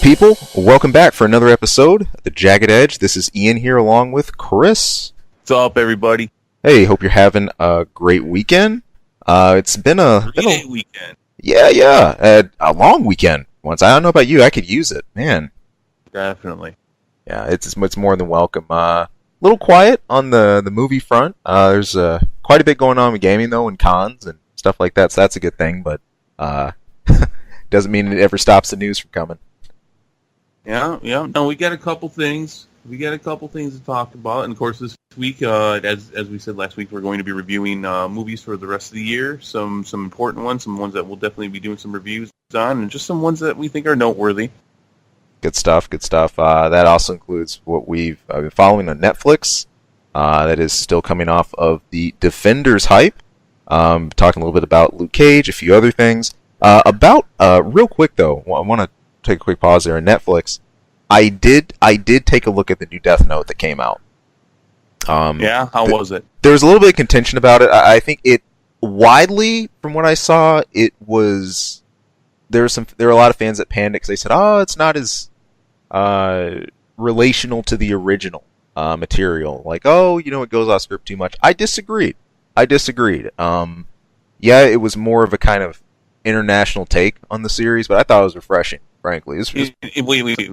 people, welcome back for another episode of the Jagged Edge. This is Ian here along with Chris. What's up, everybody? Hey, hope you're having a great weekend. It's been a weekend. A long weekend. Once I don't know about you, I could use it, man. Definitely. Yeah, it's more than welcome. A little quiet on the movie front. There's quite a bit going on with gaming though, and cons and stuff like that. So that's a good thing, but doesn't mean it ever stops the news from coming. Yeah. No, we got a couple things. To talk about, and of course, this week, as we said last week, we're going to be reviewing movies for the rest of the year. Some important ones, some ones that we'll definitely be doing some reviews on, and just some ones that we think are noteworthy. Good stuff. That also includes what we've been following on Netflix. That is still coming off of the Defenders hype. Talking a little bit about Luke Cage, a few other things. Real quick though, I want to take a quick pause there on Netflix. I did take a look at the new Death Note that came out. How was it? There was a little bit of contention about it. I think it widely, from what I saw, it was there were a lot of fans that panned it because they said, "Oh, it's not as relational to the original material." Like, "Oh, it goes off script too much." I disagreed. It was more of a kind of international take on the series, but I thought it was refreshing. Frankly, wait.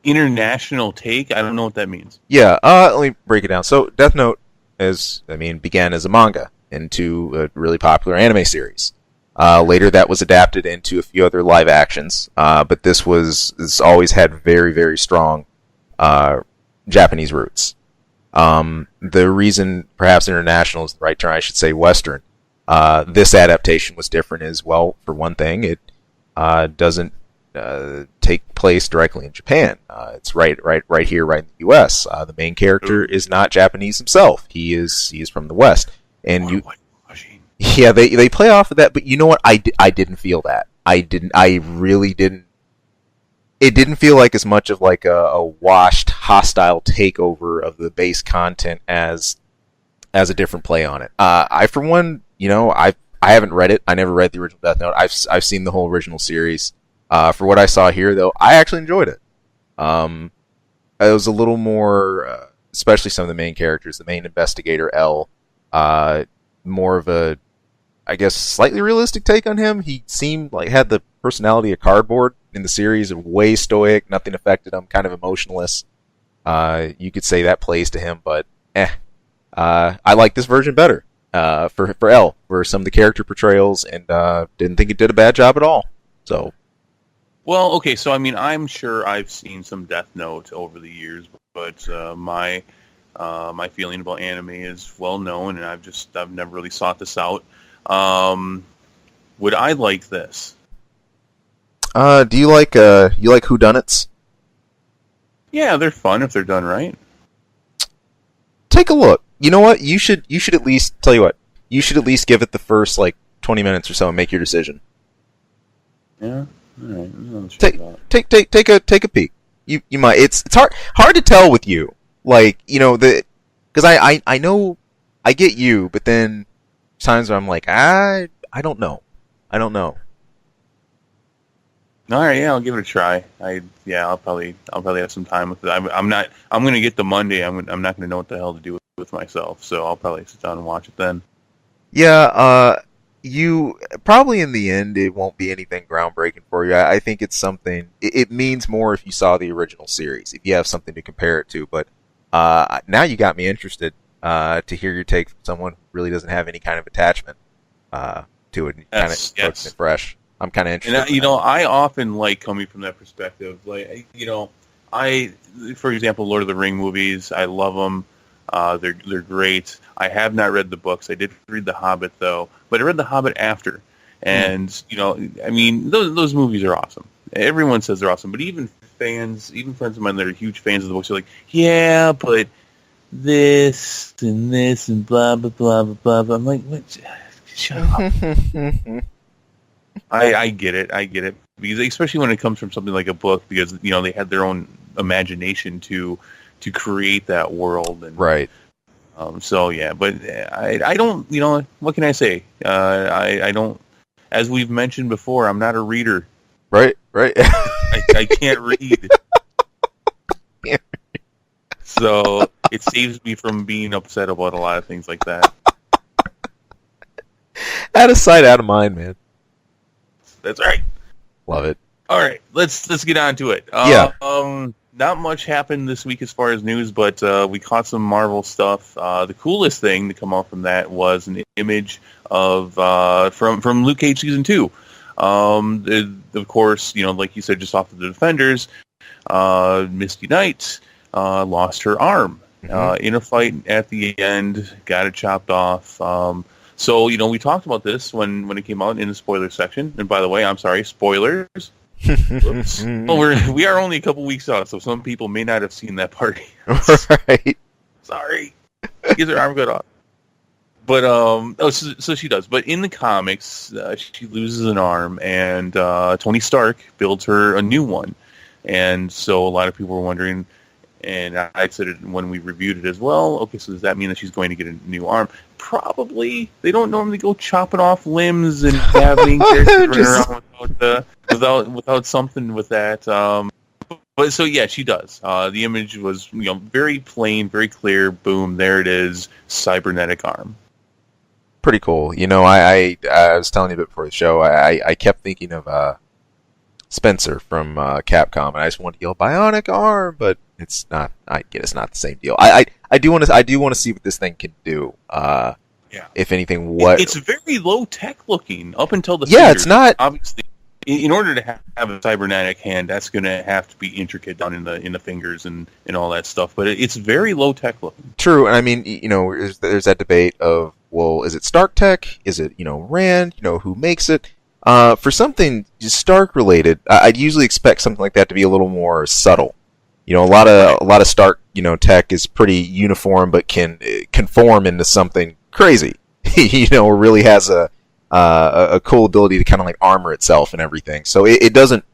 International take? I don't know what that means. Yeah, let me break it down. So, Death Note began as a manga into a really popular anime series. Later, that was adapted into a few other live actions, but this always had very, very strong Japanese roots. The reason perhaps international is the right term, I should say Western. This adaptation was different as well. For one thing, it doesn't take place directly in Japan. It's right here, right in the U.S. The main character is not Japanese himself. He is from the West, and they play off of that. But you know what? I didn't feel that. I really didn't. It didn't feel like as much of like a washed, hostile takeover of the base content as a different play on it. I for one, I haven't read it. I never read the original Death Note. I've seen the whole original series. For what I saw here, though, I actually enjoyed it. It was a little more, especially some of the main characters, the main investigator, L, more of a, I guess, slightly realistic take on him. He seemed like had the personality of cardboard in the series, way stoic, nothing affected him, kind of emotionless. You could say that plays to him, but I like this version better for L, for some of the character portrayals, and didn't think it did a bad job at all. So. Well, okay, so I'm sure I've seen some Death Note over the years, but my feeling about anime is well known, and I've never really sought this out. Would I like this? Do you like whodunits? Yeah, they're fun if they're done right. Take a look. You know what? You should at least tell you what. You should at least give it the first 20 minutes or so and make your decision. Yeah. All right. Take a peek. You might. It's hard to tell with you. Because I know I get you, but then times where I'm like, I don't know. All right, yeah, I'll give it a try. I'll probably have some time with it. I'm gonna get the Monday. I'm not gonna know what the hell to do with myself, so I'll probably sit down and watch it then. Yeah. You probably in the end it won't be anything groundbreaking for you. I think it's something. It means more if you saw the original series, if you have something to compare it to. But now you got me interested to hear your take from someone who really doesn't have any kind of attachment to it. Kind of looks fresh. I'm kind of interested. And, I often like coming from that perspective. For example, Lord of the Ring movies, I love them. They're great. I have not read the books. I did read The Hobbit though, but I read The Hobbit after, and those movies are awesome. Everyone says they're awesome, but even friends of mine that are huge fans of the books are like, yeah, but this and blah blah blah blah blah. I'm like, what? Shut up. I get it because especially when it comes from something like a book, because they had their own imagination to create that world, and right. So yeah, but I don't. What can I say? I don't. As we've mentioned before, I'm not a reader. Right. I can't read. So it saves me from being upset about a lot of things like that. Out of sight, out of mind, man. That's right. Love it. All right, let's get on to it. Yeah. Not much happened this week as far as news, but we caught some Marvel stuff. The coolest thing to come out from that was an image of from Luke Cage season 2. Of course, like you said, just off of the Defenders, Misty Knight lost her arm in a fight at the end, got it chopped off. So, we talked about this when it came out in the spoiler section. And by the way, I'm sorry, spoilers. Whoops. Well, we are only a couple weeks out, so some people may not have seen that part. Right. Sorry. Get her arm cut off. But, so she does. But in the comics, she loses an arm, and Tony Stark builds her a new one. And so a lot of people were wondering, and I said it when we reviewed it as well, okay, so does that mean that she's going to get a new arm? Probably. They don't normally go chopping off limbs and having characters run around without something with that. But so yeah, she does. The image was very plain, very clear. Boom, there it is, cybernetic arm. Pretty cool. I was telling you a bit before the show. I kept thinking of Spencer from Capcom, and I just wanted to yell "bionic arm," but it's not. I get it's not the same deal. I do want to see what this thing can do. Yeah. If anything, what it's very low tech looking up until the yeah, fingers. it's not obviously. In order to have a cybernetic hand, that's going to have to be intricate down in the fingers and all that stuff. But it's very low tech looking. True, and I mean, there's that debate of, well, is it Stark Tech? Is it Rand? Who makes it? For something Stark related, I'd usually expect something like that to be a little more subtle. A lot of Stark tech is pretty uniform, but can conform into something crazy. Really has a cool ability to kind of like armor itself and everything. So it doesn't,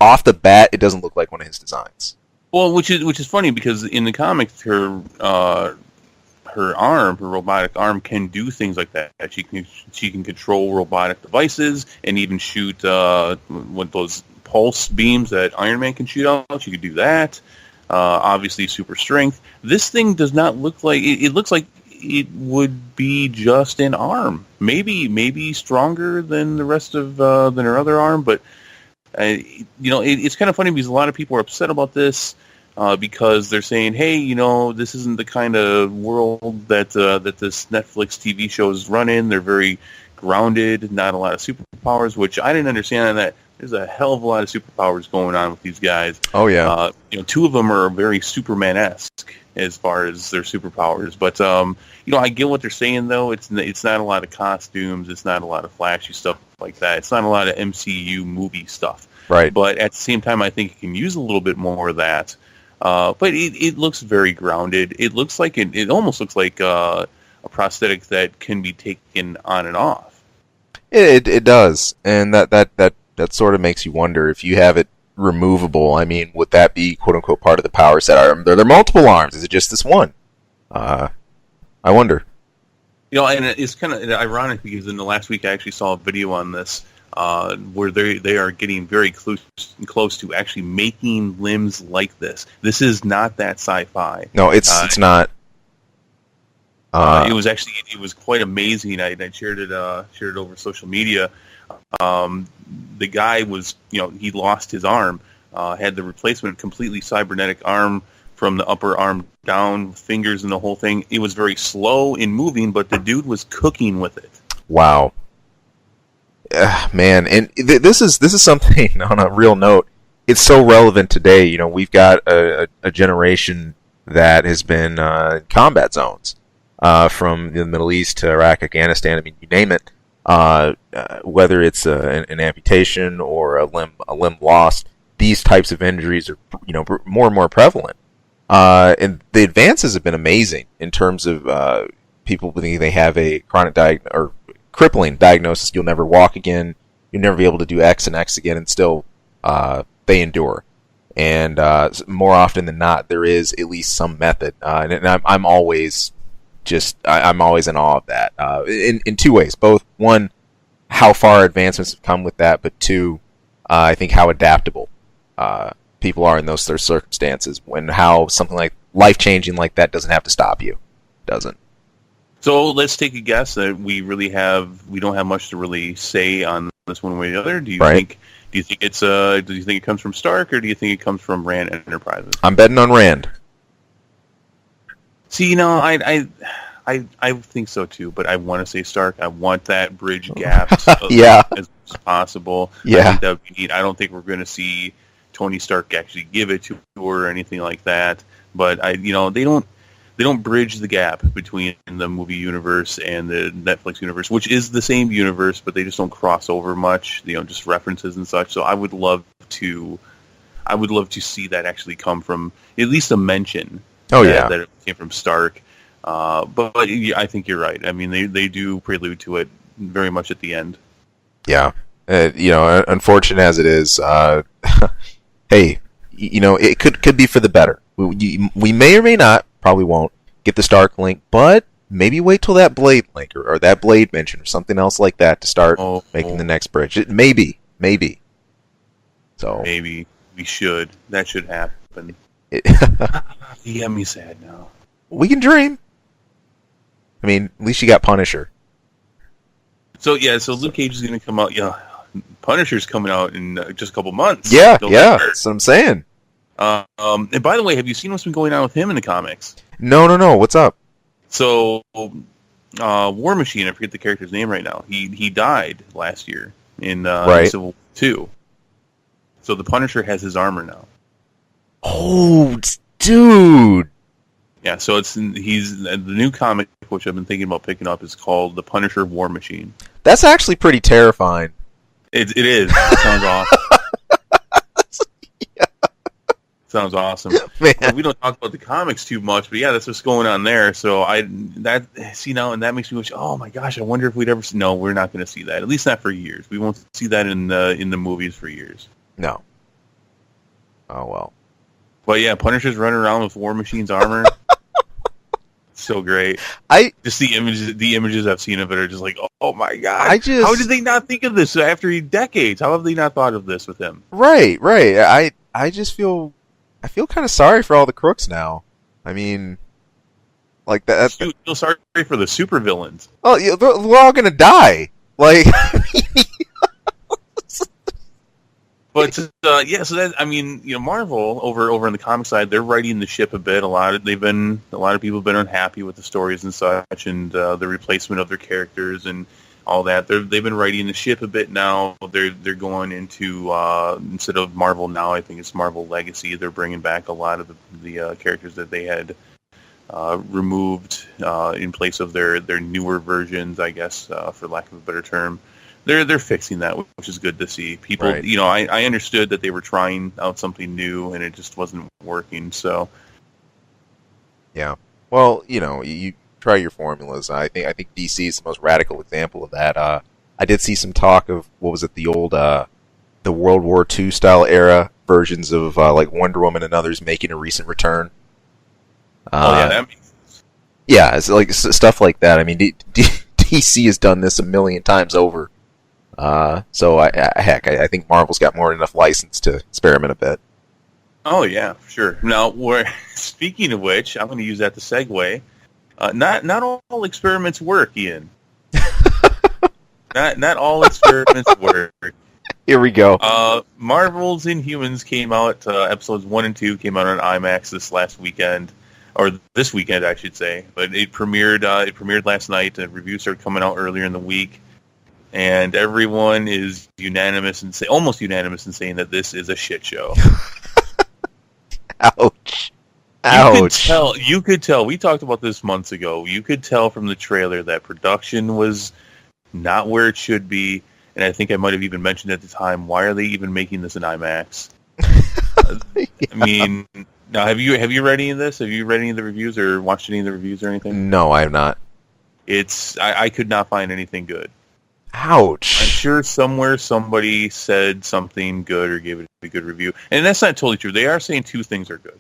off the bat, it doesn't look like one of his designs. Well, which is funny because in the comics, her robotic arm, can do things like that. She can control robotic devices and even shoot with those pulse beams that Iron Man can shoot out. She could do that. Obviously, super strength. This thing does not look like it looks like it would be just an arm. Maybe stronger than the rest of than her other arm, but it's kind of funny because a lot of people are upset about this because they're saying, hey, this isn't the kind of world that this Netflix TV show is run in. They're very grounded, not a lot of superpowers, which I didn't understand on that. There's a hell of a lot of superpowers going on with these guys. Oh yeah. Two of them are very Superman-esque as far as their superpowers, but I get what they're saying though. It's not a lot of costumes. It's not a lot of flashy stuff like that. It's not a lot of MCU movie stuff. Right. But at the same time, I think it can use a little bit more of that. But it looks very grounded. It looks like it almost looks like a prosthetic that can be taken on and off. It does, and that sort of makes you wonder if you have it removable. I mean, would that be quote unquote part of the power set? Are there multiple arms? Is it just this one? I wonder. And it's kind of ironic because in the last week I actually saw a video on this where they are getting very close to actually making limbs like this. This is not that sci-fi. No, it's not. It was quite amazing. I shared it over social media. The guy was, he lost his arm, had the replacement completely cybernetic arm from the upper arm down, fingers and the whole thing. It was very slow in moving, but the dude was cooking with it. Wow. Man, and this is something on a real note. It's so relevant today. We've got a generation that has been in combat zones, from the Middle East to Iraq, Afghanistan. I mean, you name it. Whether it's an amputation or a limb lost, these types of injuries are more and more prevalent. And the advances have been amazing in terms of people thinking they have a chronic or crippling diagnosis. You'll never walk again. You'll never be able to do X and X again, and still they endure. And more often than not, there is at least some method. And I'm always in awe of that in two ways. Both, one, how far advancements have come with that, but two, I think how adaptable people are in those circumstances, when how something like life-changing like that doesn't have to stop you. Doesn't. So let's take a guess that we don't have much to really say on this one way or the other. Do you think it comes from Stark, or do you think it comes from Rand Enterprises? I'm betting on Rand. See, I think so too, but I want to say Stark. I want that bridge gap as much as possible. Yeah. I think that would be neat. I don't think we're going to see Tony Stark actually give it to her or anything like that. But they don't bridge the gap between the movie universe and the Netflix universe, which is the same universe, but they just don't cross over much. Just references and such. So I would love to see that actually come from at least a mention. That it came from Stark. But I think you're right. I mean, they do prelude to it very much at the end. Yeah. Unfortunate as it is, hey, it could be for the better. We may or may not, probably won't, get the Stark link, but maybe wait till that Blade link or that Blade mention or something else like that to start making the next bridge. Maybe. So maybe we should. That should happen. You got me sad now. We can dream. I mean, at least you got Punisher. So Luke Cage is going to come out. Yeah, Punisher's coming out in just a couple months. Yeah, that's what I'm saying. And by the way, have you seen what's been going on with him in the comics? No. What's up? So, War Machine, I forget the character's name right now. He died last year in Civil War 2. So the Punisher has his armor now. Oh, dude. Yeah, so he's the new comic, which I've been thinking about picking up, is called The Punisher War Machine. That's actually pretty terrifying. It is. It sounds awesome. Sounds awesome. Man. Well, we don't talk about the comics too much, but yeah, that's what's going on there. So and that makes me wish. Oh my gosh, I wonder if we'd ever see. No, we're not going to see that. At least not for years. We won't see that in the movies for years. No. Oh well. But yeah, Punisher's running around with War Machine's armor. So great. Just the images I've seen of it are just like, oh my god. How did they not think of this after decades? How have they not thought of this with him? Right. I just feel kind of sorry for all the crooks now. I mean, like that. You feel sorry for the supervillains. Oh, yeah, we're all gonna die. Like, but so that Marvel over on the comic side, they're righting the ship a bit. A lot of people have been unhappy with the stories and such, and the replacement of their characters and all that. They've been righting the ship a bit now. They're going into instead of Marvel now, I think it's Marvel Legacy. They're bringing back a lot of the characters that they had removed in place of their newer versions, I guess, for lack of a better term. They're fixing that, which is good to see. People, right. I understood that they were trying out something new and it just wasn't working. So, yeah. Well, you try your formulas. I think DC is the most radical example of that. I did see some talk of the old the World War II style era versions of like Wonder Woman and others making a recent return. That makes sense. Yeah, it's like stuff like that. I mean, DC has done this a million times over. So I think Marvel's got more than enough license to experiment a bit. Oh yeah, sure. Now, speaking of which, I'm going to use that to segue. Not all experiments work, Ian. not all experiments work. Here we go. Marvel's Inhumans came out. Episodes 1 and 2 came out on IMAX this weekend, I should say. But it premiered. It premiered last night. The reviews started coming out earlier in the week, and everyone is almost unanimous in saying that this is a shit show. Ouch. You could tell. We talked about this months ago. You could tell from the trailer that production was not where it should be, and I think I might have even mentioned at the time, why are they even making this in IMAX? Yeah. I mean, now have you read any of this? Have you read any of the reviews or watched any of the reviews or anything? No, I have not. I could not find anything good. Ouch. I'm sure somewhere somebody said something good or gave it a good review, and that's not totally true. They are saying 2 things are good.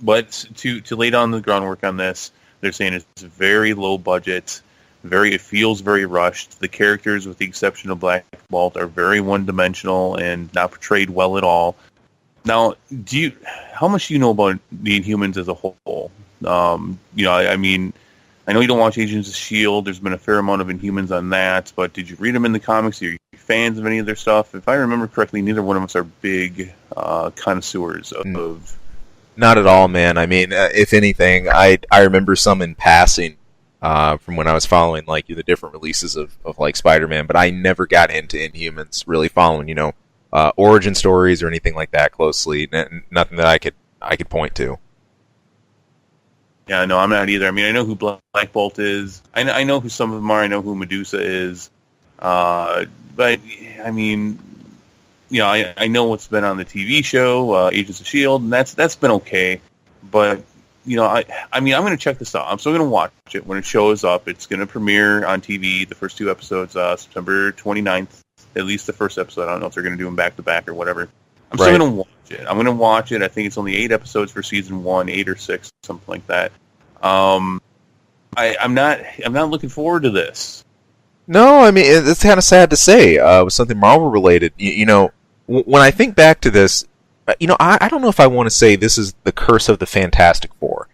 But to lay down the groundwork on this, they're saying it's very low budget. It feels very rushed. The characters, with the exception of Black Bolt, are very one-dimensional and not portrayed well at all. Now, how much do you know about the Inhumans as a whole? I mean, I know you don't watch Agents of S.H.I.E.L.D. There's been a fair amount of Inhumans on that, but did you read them in the comics? Are you fans of any of their stuff? If I remember correctly, neither one of us are big connoisseurs of... Not at all, man. I mean, if anything, I remember some in passing from when I was following like the different releases of like Spider-Man, but I never got into Inhumans, really following, origin stories or anything like that closely. Nothing that I could point to. Yeah, no, I'm not either. I mean, I know who Black Bolt is. I know who some of them are. I know who Medusa is. But, I mean, I know what's been on the TV show, Agents of S.H.I.E.L.D., and that's been okay. But, I mean, I'm going to check this out. I'm still going to watch it when it shows up. It's going to premiere on TV, the first 2 episodes, September 29th, at least the first episode. I don't know if they're going to do them back-to-back or whatever. I'm still going to watch it. I'm going to watch it. I think it's only 8 episodes for season 1, 8 or 6, something like that. I'm not looking forward to this. No, I mean, it's kind of sad to say. With something Marvel related, when I think back to this, I don't know if I want to say this is the curse of the Fantastic Four.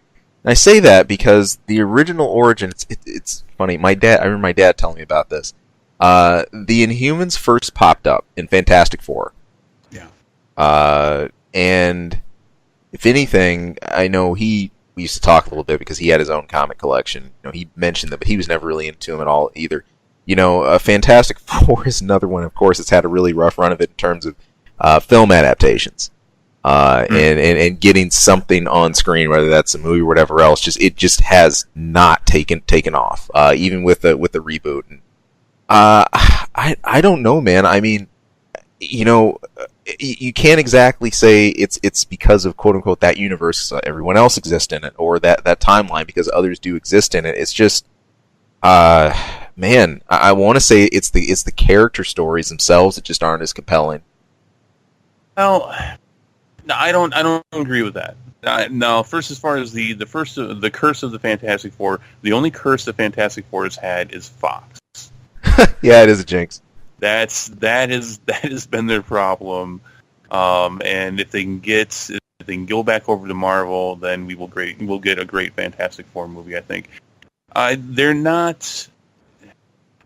And I say that because the original origin, it's funny. I remember my dad telling me about this. The Inhumans first popped up in Fantastic Four. And if anything, I know we used to talk a little bit because he had his own comic collection. He mentioned that, but he was never really into him at all either. Fantastic Four is another one. Of course, it's had a really rough run of it in terms of film adaptations and getting something on screen, whether that's a movie or whatever else. It just has not taken off, even with the reboot. And, I don't know, man. I mean, you can't exactly say it's because of quote unquote that universe everyone else exists in it, or that timeline because others do exist in it. It's just man, I want to say it's the character stories themselves that just aren't as compelling. Well, no, I don't agree with that. No, first, as far as the curse of the Fantastic Four, the only curse the Fantastic Four has had is Fox. Yeah, it is a jinx. That has been their problem, and if they can go back over to Marvel, then we'll get a great Fantastic Four movie. I think they're not.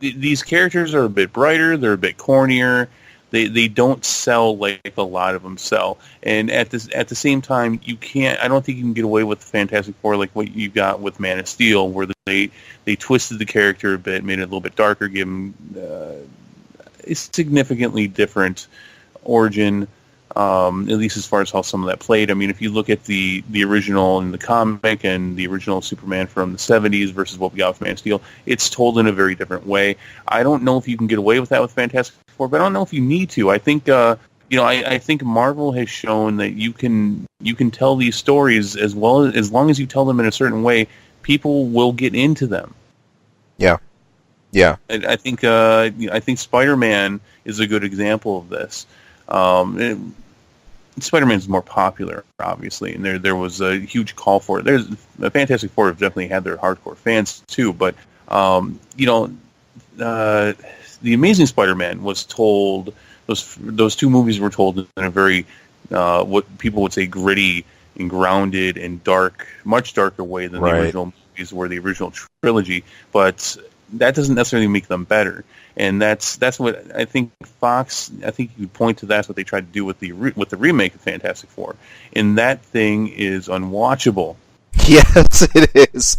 These characters are a bit brighter. They're a bit cornier. They don't sell like a lot of them sell. And at the same time, you can't. I don't think you can get away with the Fantastic Four like what you got with Man of Steel, where they twisted the character a bit, made it a little bit darker, give him a significantly different origin. At least as far as how some of that played. I mean, if you look at the original in the comic and the original Superman from the 70s versus what we got with Man of Steel, it's told in a very different way. I don't know if you can get away with that with Fantastic Four, but I don't know if you need to. I think, I think Marvel has shown that you can tell these stories as long as you tell them in a certain way, people will get into them. Yeah. Yeah. I think Spider-Man is a good example of this. Spider-Man's more popular, obviously, and there was a huge call for it. There's the Fantastic Four have definitely had their hardcore fans too, but the Amazing Spider-Man was told those 2 movies were told in a very what people would say gritty and grounded and dark, much darker way than the original movies were, the original trilogy, but that doesn't necessarily make them better. And that's what I think Fox. I think you could point to that's what they tried to do with the remake of Fantastic Four, and that thing is unwatchable. Yes, it is.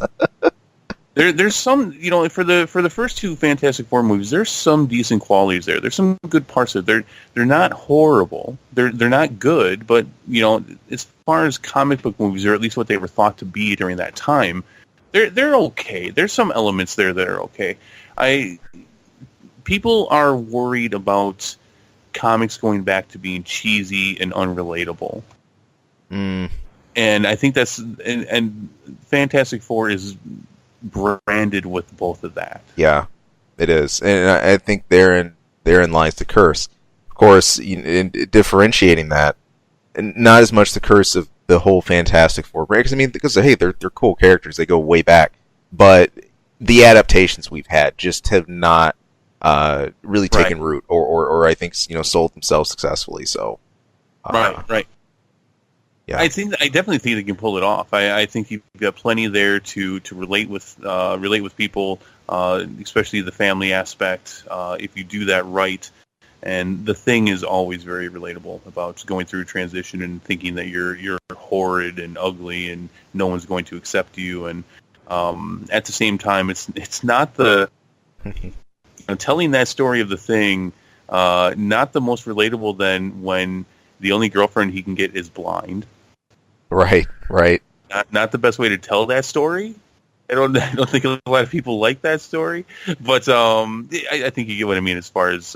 There's some, for the first 2 Fantastic Four movies, there's some decent qualities there. There's some good parts of it. They're not horrible. They're not good, but as far as comic book movies, or at least what they were thought to be during that time, they're okay. There's some elements there that are okay. People are worried about comics going back to being cheesy and unrelatable. And I think and Fantastic Four is branded with both of that. Yeah, it is. And I think therein lies the curse. Of course, in differentiating that, and not as much the curse of the whole Fantastic Four brand, because they're cool characters. They go way back. But the adaptations we've had just have not really taken root, or I think sold themselves successfully. So right. Yeah, I definitely think they can pull it off. I think you've got plenty there to relate with people, especially the family aspect. If you do that right, and the Thing is always very relatable about going through transition and thinking that you're horrid and ugly and no one's going to accept you. And at the same time, it's not the telling that story of the Thing, not the most relatable than when the only girlfriend he can get is blind. Right. Not the best way to tell that story. I don't think a lot of people like that story, but I think you get what I mean as far as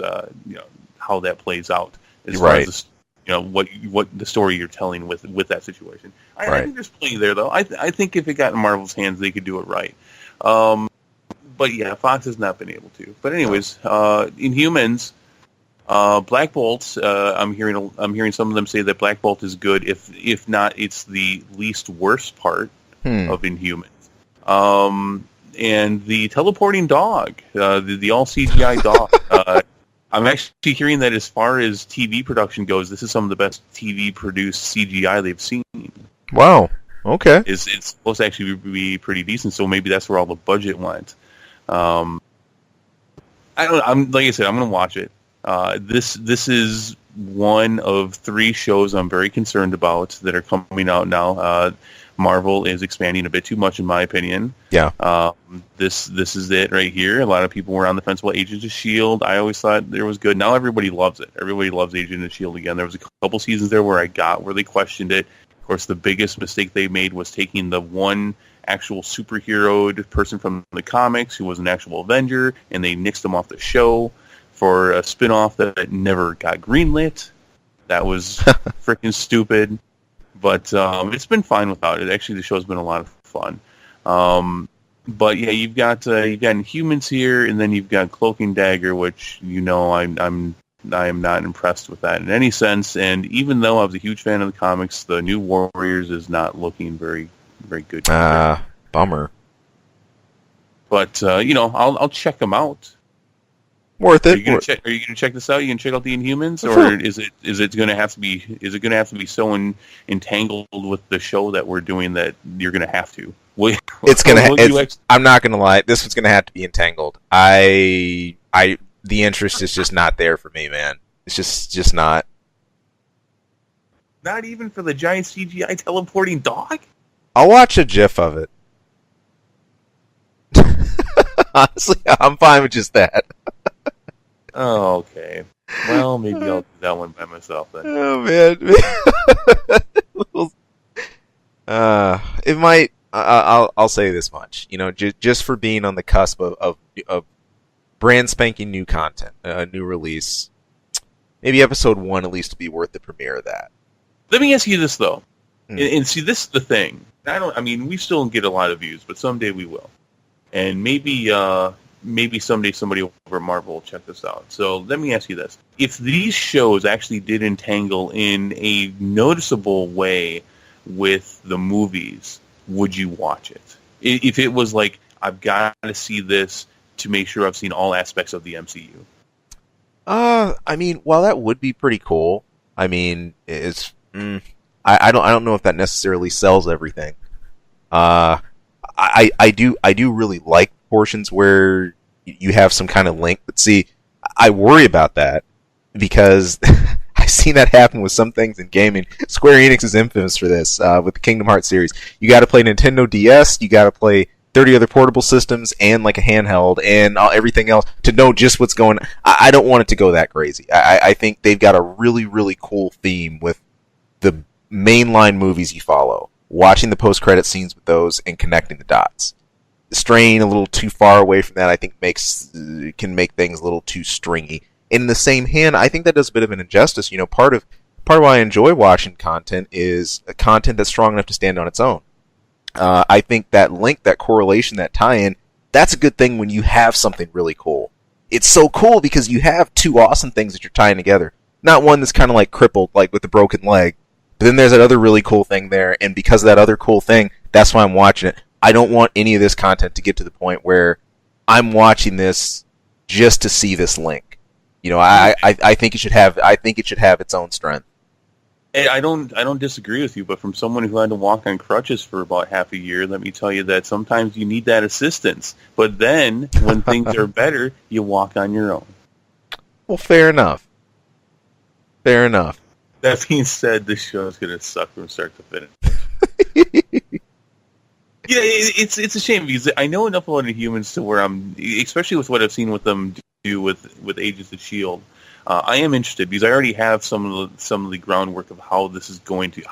how that plays out. As far as what the story you're telling with that situation. I think there's plenty there though. I think if it got in Marvel's hands, they could do it right. But yeah, Fox has not been able to. But anyways, Inhumans. Black Bolt. I'm hearing some of them say that Black Bolt is good. If not, it's the least worst part of Inhumans. And the teleporting dog, the all CGI dog. I'm actually hearing that as far as TV production goes, this is some of the best TV produced CGI they've seen. Wow. Okay. It's supposed to actually be pretty decent. So maybe that's where all the budget went. I don't. Like I said, I'm going to watch it. This is one of 3 shows I'm very concerned about that are coming out now. Marvel is expanding a bit too much, in my opinion. Yeah. This is it right here. A lot of people were on the fence about Agents of S.H.I.E.L.D. I always thought it was good. Now everybody loves it. Everybody loves Agents of S.H.I.E.L.D. again. There was a couple seasons there where they questioned it. Of course, the biggest mistake they made was taking the one actual superhero person from the comics who was an actual Avenger, and they nixed him off the show for a spin-off that never got greenlit. That was freaking stupid. But it's been fine without it. Actually, the show's been a lot of fun. But yeah, you've got Inhumans here, and then you've got Cloak and Dagger, which I am not impressed with that in any sense. And even though I was a huge fan of the comics, the New Warriors is not looking very, very good. Bummer. But I'll check them out. Worth it. Are you going to check this out? You can check out the Inhumans, or is it going to have to be so entangled with the show that we're doing that you're going to have to? I'm not going to lie. This one's going to have to be entangled. The interest is just not there for me, man. It's just not. Not even for the giant CGI teleporting dog? I'll watch a GIF of it. Honestly, I'm fine with just that. Oh, okay. Well, maybe I'll do that one by myself then. Oh, man. It might. I'll say this much. Just for being on the cusp of brand spanking new content, a new release, maybe episode 1 at least will be worth the premiere of that. Let me ask you this though, and see, this is the thing. We still don't get a lot of views, but someday we will, and maybe someday somebody over at Marvel will check this out. So let me ask you this: if these shows actually did entangle in a noticeable way with the movies, would you watch it? If it was like, I've got to see this to make sure I've seen all aspects of the MCU. While that would be pretty cool, I don't know if that necessarily sells everything. I do really like portions where you have some kind of link, but see, I worry about that because I've seen that happen with some things in gaming. Square Enix is infamous for this with the Kingdom Hearts series. You got to play Nintendo DS, you got to play 30 other portable systems and like a handheld and everything else to know just what's going on. I don't want it to go that crazy. I think they've got a really, really cool theme with the mainline movies you follow. Watching the post-credit scenes with those and connecting the dots. Straying a little too far away from that, I think, can make things a little too stringy. In the same hand, I think that does a bit of an injustice. Part of why I enjoy watching content is a content that's strong enough to stand on its own. I think that link, that correlation, that tie-in, that's a good thing when you have something really cool. It's so cool because you have 2 awesome things that you're tying together. Not one that's kind of like crippled, like with a broken leg. But then there's that other really cool thing there, and because of that other cool thing, that's why I'm watching it. I don't want any of this content to get to the point where I'm watching this just to see this link. You know, I think it should have its own strength. I don't disagree with you, but from someone who had to walk on crutches for about half a year, let me tell you that sometimes you need that assistance. But then, when things are better, you walk on your own. Well, fair enough. Fair enough. That being said, this show is going to suck from start to finish. Yeah, it's a shame because I know enough about Inhumans to where I'm, especially with what I've seen with them do with Agents of S.H.I.E.L.D., I am interested because I already have some of the groundwork of how this is going to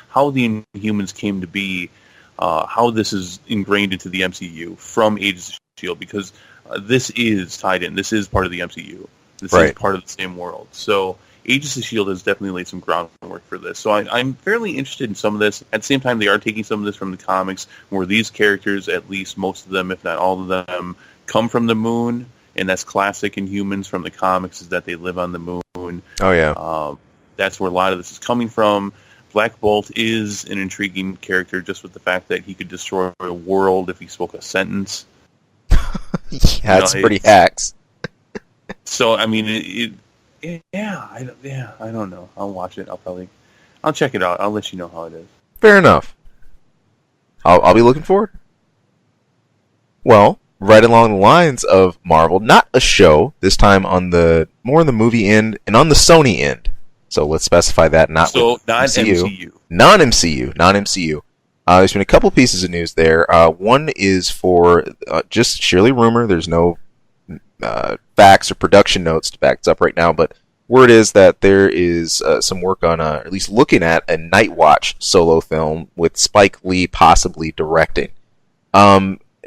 how the Inhumans came to be, how this is ingrained into the MCU from Agents of S.H.I.E.L.D. because this is tied in. This is part of the MCU. This is part of the same world. So Agents of S.H.I.E.L.D. has definitely laid some groundwork for this. So I'm fairly interested in some of this. At the same time, they are taking some of this from the comics, where these characters, at least most of them, if not all of them, come from the moon. And that's classic Inhumans from the comics, is that they live on the moon. Oh, yeah. That's where a lot of this is coming from. Black Bolt is an intriguing character just with the fact that he could destroy a world if he spoke a sentence. That's pretty hacks. So, I mean, I don't know. I'll watch it. I'll check it out. I'll let you know how it is. Fair enough. I'll be looking forward. Well, right along the lines of Marvel, not a show, this time more on the movie end and on the Sony end. So let's specify that, not MCU. Non-MCU. There's been a couple pieces of news there. One is for just sheerly rumor. There's no facts or production notes to back this up right now, but word is that there is some work on, at least looking at, a Night Watch solo film with Spike Lee possibly directing.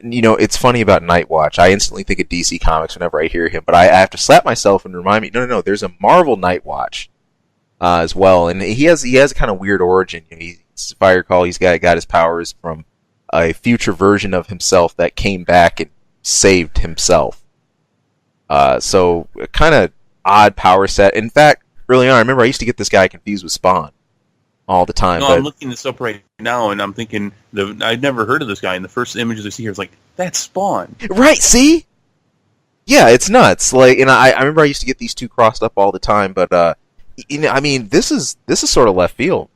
You know, it's funny about Night Watch. I instantly think of DC Comics whenever I hear him, but I have to slap myself and remind me, no, there's a Marvel Night Watch as well, and he has a kind of weird origin. You know, if I recall, he's got his powers from a future version of himself that came back and saved himself. So a kind of odd power set. In fact, early on, I remember I used to get this guy confused with Spawn all the time. No, I'm looking this up right now, and I'm thinking I'd never heard of this guy. And the first images I see here is like, that's Spawn. Right? See? Yeah, it's nuts. Like, and I remember I used to get these two crossed up all the time. But you know, I mean, this is sort of left field.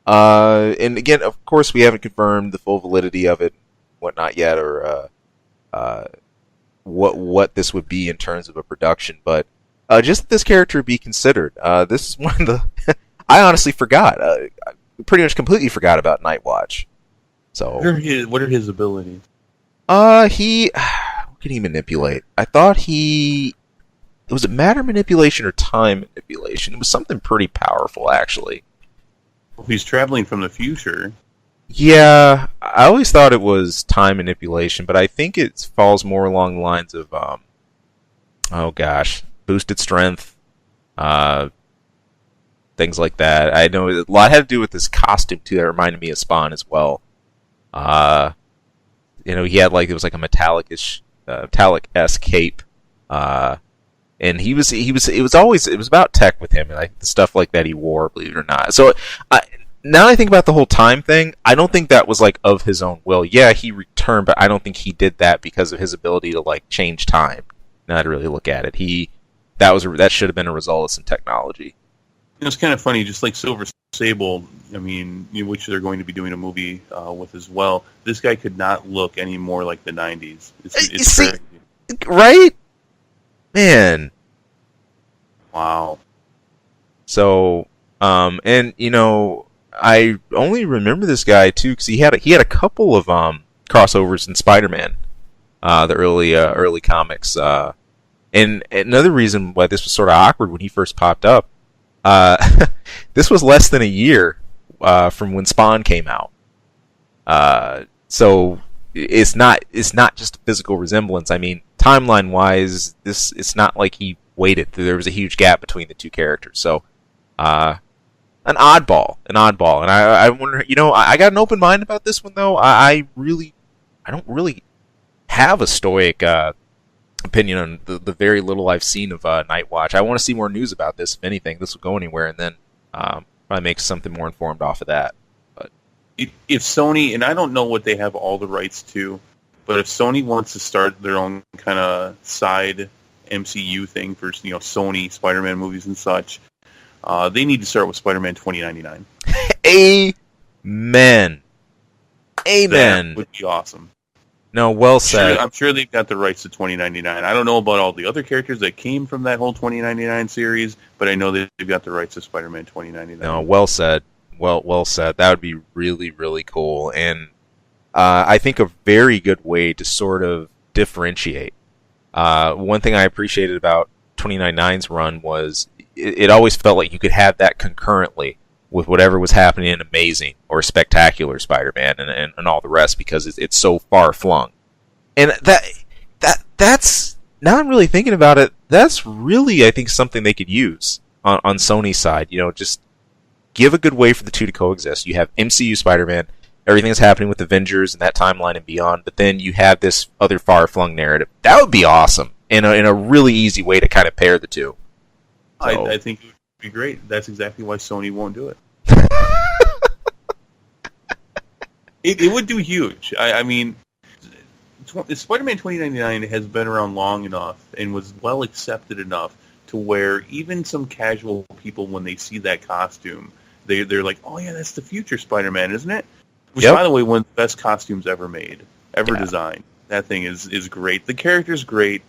And again, of course, we haven't confirmed the full validity of it, whatnot yet, or what this would be in terms of a production. But just that this character be considered. This is one of the. I honestly forgot. I pretty much completely forgot about Night Watch. So what are his abilities? What can he manipulate? I thought was it matter manipulation or time manipulation? It was something pretty powerful, actually. Well, he's traveling from the future. Yeah, I always thought it was time manipulation, but I think it falls more along the lines of, boosted strength, things like that. I know a lot had to do with his costume too. That reminded me of Spawn as well. You know, he had it was like a metallic-esque cape. And it was about tech with him, and the stuff like that he wore, believe it or not. So now I think about the whole time thing, I don't think that was of his own will. Yeah, he returned, but I don't think he did that because of his ability to change time. Now to really look at it, that should have been a result of some technology. It's kind of funny, just like Silver Sable, I mean, which they're going to be doing a movie with as well. This guy could not look any more like the 90s. It's crazy. Right? Man. Wow. So, and I only remember this guy too because he had a couple of crossovers in Spider-Man, the early comics. And another reason why this was sort of awkward when he first popped up, this was less than a year from when Spawn came out. So it's not just a physical resemblance. I mean, timeline-wise, it's not like he waited. There was a huge gap between the two characters. So, an oddball. And I wonder, I got an open mind about this one, though. I don't really have a stoic opinion on the very little I've seen of Night Watch. I want to see more news about this. If anything, this will go anywhere, and then probably make something more informed off of that. But if Sony, and I don't know what they have all the rights to, but if Sony wants to start their own kind of side MCU thing for Sony Spider-Man movies and such, they need to start with Spider-Man 2099. Amen. Amen. That would be awesome. No, well said. I'm sure they've got the rights to 2099. I don't know about all the other characters that came from that whole 2099 series, but I know they've got the rights to Spider-Man 2099. No, well said. Well said. That would be really, really cool. And I think a very good way to sort of differentiate. One thing I appreciated about 2099's run was it always felt like you could have that concurrently with whatever was happening in Amazing or Spectacular Spider-Man and all the rest, because it's so far flung. And that's now I'm really thinking about it. That's really, I think, something they could use on Sony's side. Just give a good way for the two to coexist. You have MCU Spider-Man, everything that's happening with Avengers and that timeline and beyond, but then you have this other far-flung narrative. That would be awesome in a really easy way to kind of pair the two. So. I think it would be great. That's exactly why Sony won't do it. It would do huge. I mean, Spider-Man 2099 has been around long enough and was well accepted enough to where even some casual people, when they see that costume, they're like, "Oh yeah, that's the future Spider-Man, isn't it?" Which, by the way, one of the best costumes ever made, ever designed. That thing is great. The character's great.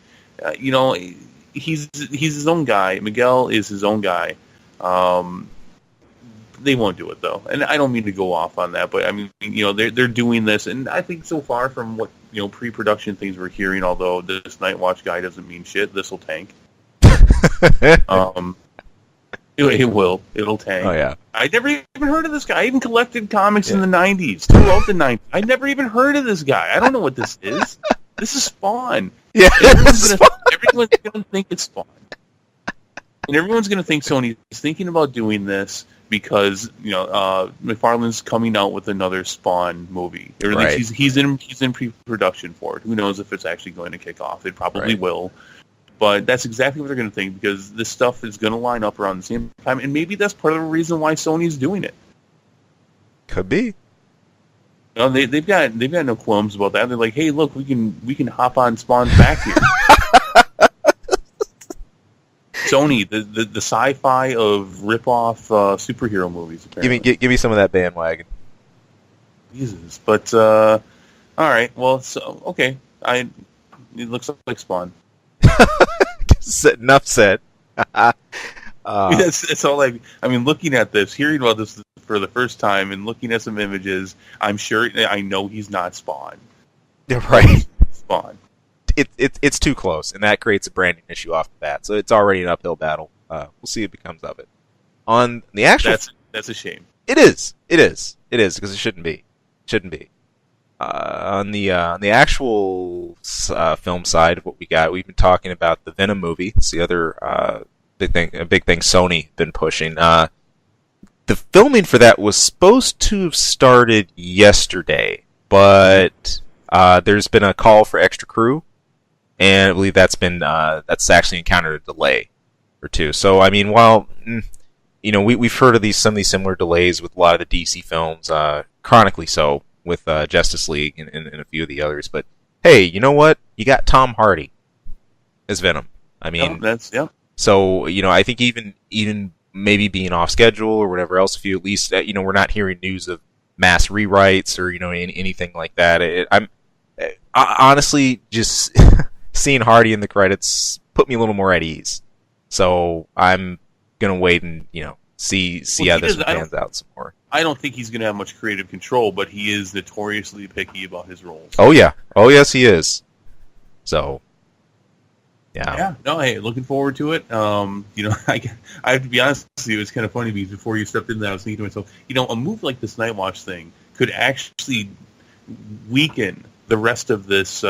He's his own guy. Miguel is his own guy. They won't do it though, and I don't mean to go off on that, but I mean, they're doing this, and I think so far from what pre-production things we're hearing, although this Night Watch guy doesn't mean shit, this will tank. It'll tank. Oh yeah. I never even heard of this guy. I even collected comics in the 90s, throughout the 90s. I never even heard of this guy. I don't know what this is. This is Spawn. Yeah, everyone's gonna think it's Spawn. And everyone's going to think Sony is thinking about doing this because McFarlane's coming out with another Spawn movie, or at least he's in pre-production for it. Who knows if it's actually going to kick off? It probably will, but that's exactly what they're going to think, because this stuff is going to line up around the same time, and maybe that's part of the reason why Sony's doing it. Could be. They've got no qualms about that. They're like, hey, look, we can hop on Spawn's back here. Sony, the sci-fi of rip-off superhero movies. Apparently. Give me some of that bandwagon. Jesus, but all right. Well, so okay. It looks like Spawn. Enough said. That's all. I mean, looking at this, hearing about this for the first time, and looking at some images, I know he's not Spawn. Right. Spawn. It's too close, and that creates a branding issue off the bat. So it's already an uphill battle. We'll see what becomes of it. On the actual, that's a shame. It is because it shouldn't be. On the actual film side of what we got, we've been talking about the Venom movie. It's the other big thing Sony been pushing. The filming for that was supposed to have started yesterday, but there's been a call for extra crew. And I believe that's actually encountered a delay or two. So I mean, while we've heard of some of these similar delays with a lot of the DC films, chronically so with Justice League and a few of the others. But hey, you know what? You got Tom Hardy as Venom. I mean, So I think even maybe being off schedule or whatever else, if you at least we're not hearing news of mass rewrites or anything like that. I'm honestly just. Seeing Hardy in the credits put me a little more at ease. So I'm gonna wait and see how this pans out some more. I don't think he's gonna have much creative control, but he is notoriously picky about his roles. Oh yeah, yes he is. So yeah. No, hey, looking forward to it. I have to be honest with you. It's kind of funny because before you stepped in there, I was thinking to myself, a move like this Night Watch thing could actually weaken the rest of this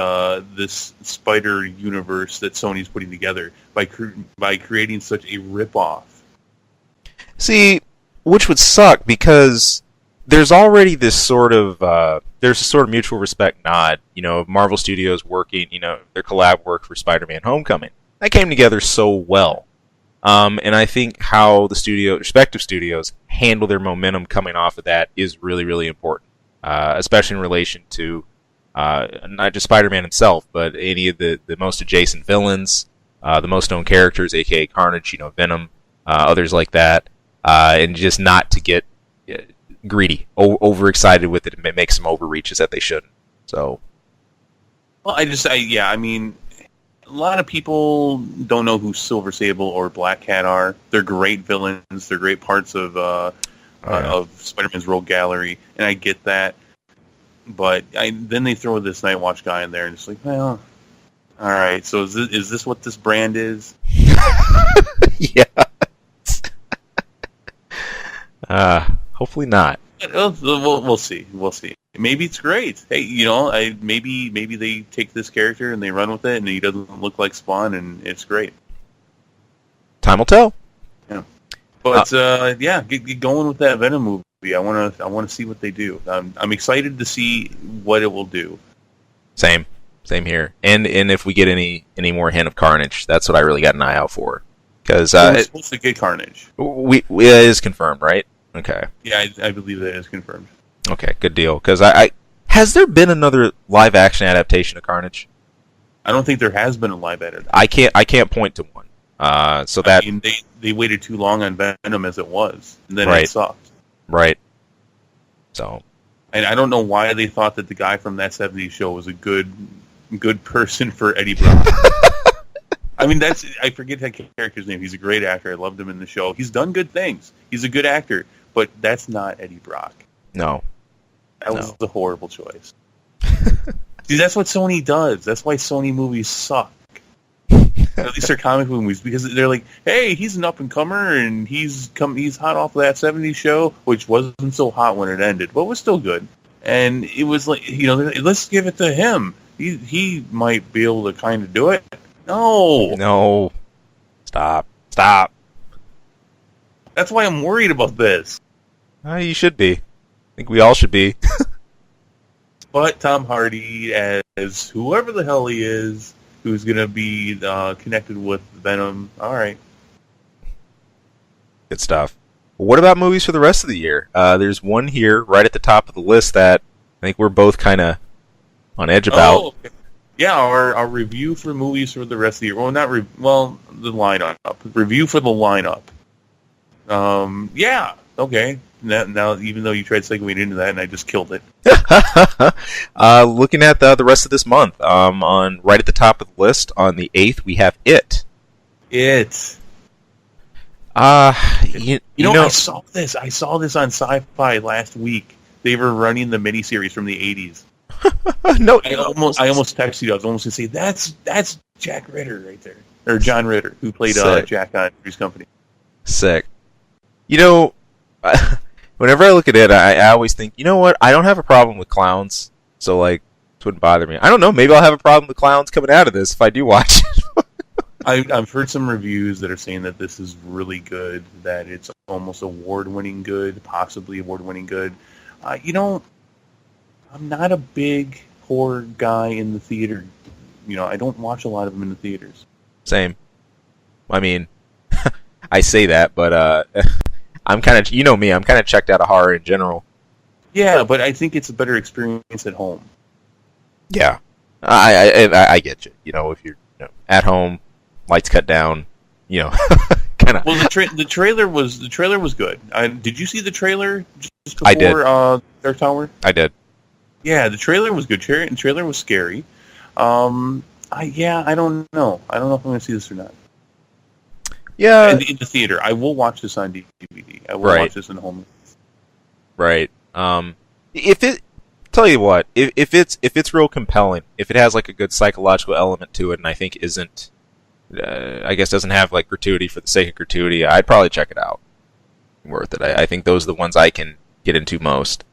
this spider universe that Sony's putting together by creating such a ripoff. See, which would suck because there's already this sort of there's a sort of mutual respect nod. Marvel Studios working, their collab work for Spider-Man: Homecoming that came together so well, and I think how the respective studios handle their momentum coming off of that is really, really important. especially in relation to not just Spider-Man himself, but any of the most adjacent villains, the most known characters, aka Carnage, Venom, others like that, and just not to get greedy, overexcited with it, and make some overreaches that they shouldn't. So, well, I mean, a lot of people don't know who Silver Sable or Black Cat are. They're great villains. They're great parts of Spider-Man's rogue gallery, and I get that. But then they throw this Nightwatch guy in there, and it's like, well, all right. So is this what this brand is? Yeah. Hopefully not. We'll see. We'll see. Maybe it's great. Hey, maybe they take this character and they run with it, and he doesn't look like Spawn, and it's great. Time will tell. Yeah. But get going with that Venom movie. I want to see what they do. I'm excited to see what it will do. Same here. And if we get any more hint of Carnage, that's what I really got an eye out for. Because it's supposed to get Carnage. It is confirmed, right? Okay. Yeah, I believe that is confirmed. Okay, good deal. Because has there been another live action adaptation of Carnage? I don't think there has been a live adaptation. I can't point to one. I mean, they waited too long on Venom as it was, and then right. It sucked. Right. So. And I don't know why they thought that the guy from that '70s show was a good person for Eddie Brock. I mean, I forget that character's name. He's a great actor. I loved him in the show. He's done good things. He's a good actor, but that's not Eddie Brock. No. That was a horrible choice. See, that's what Sony does. That's why Sony movies suck. At least they're comic book movies, because they're like, hey, he's an up-and-comer, and he's hot off of that '70s show, which wasn't so hot when it ended, but was still good. And it was like, let's give it to him. He might be able to kind of do it. No. Stop. That's why I'm worried about this. You should be. I think we all should be. But Tom Hardy as whoever the hell he is, who's going to be connected with Venom. All right. Good stuff. Well, what about movies for the rest of the year? There's one here right at the top of the list that I think we're both kind of on edge about. Oh, okay. Yeah, our review for movies for the rest of the year. Well, the lineup. Review for the lineup. Yeah, okay. Now, even though you tried segueing into that, and I just killed it. Looking at the rest of this month, on right at the top of the list, on the 8th, we have It. I saw this. I saw this on Sci-Fi last week. They were running the miniseries from the 80s. No, I almost texted you. I was almost going to say, that's Jack Ritter right there. Or John Ritter, who played Jack on Three's Company. Sick. Whenever I look at it, I always think, you know what? I don't have a problem with clowns, so it wouldn't bother me. I don't know. Maybe I'll have a problem with clowns coming out of this if I do watch it. I've heard some reviews that are saying that this is really good, that it's almost award-winning good, possibly award-winning good. I'm not a big horror guy in the theater. I don't watch a lot of them in the theaters. Same. I mean, I say that, but I'm kind of, me, I'm kind of checked out of horror in general. Yeah, but I think it's a better experience at home. Yeah, I get you. If you're at home, lights cut down, kind of. Well, the trailer was good. Did you see the trailer just before I did. Dark Tower? I did. Yeah, the trailer was good. The trailer was scary. I don't know. I don't know if I'm going to see this or not. Yeah, in the theater. I will watch this on DVD. I will watch this in home. Right. Tell you what, if it's real compelling, if it has a good psychological element to it, and I think isn't, I guess doesn't have gratuity for the sake of gratuity, I'd probably check it out. Worth it. I think those are the ones I can get into most.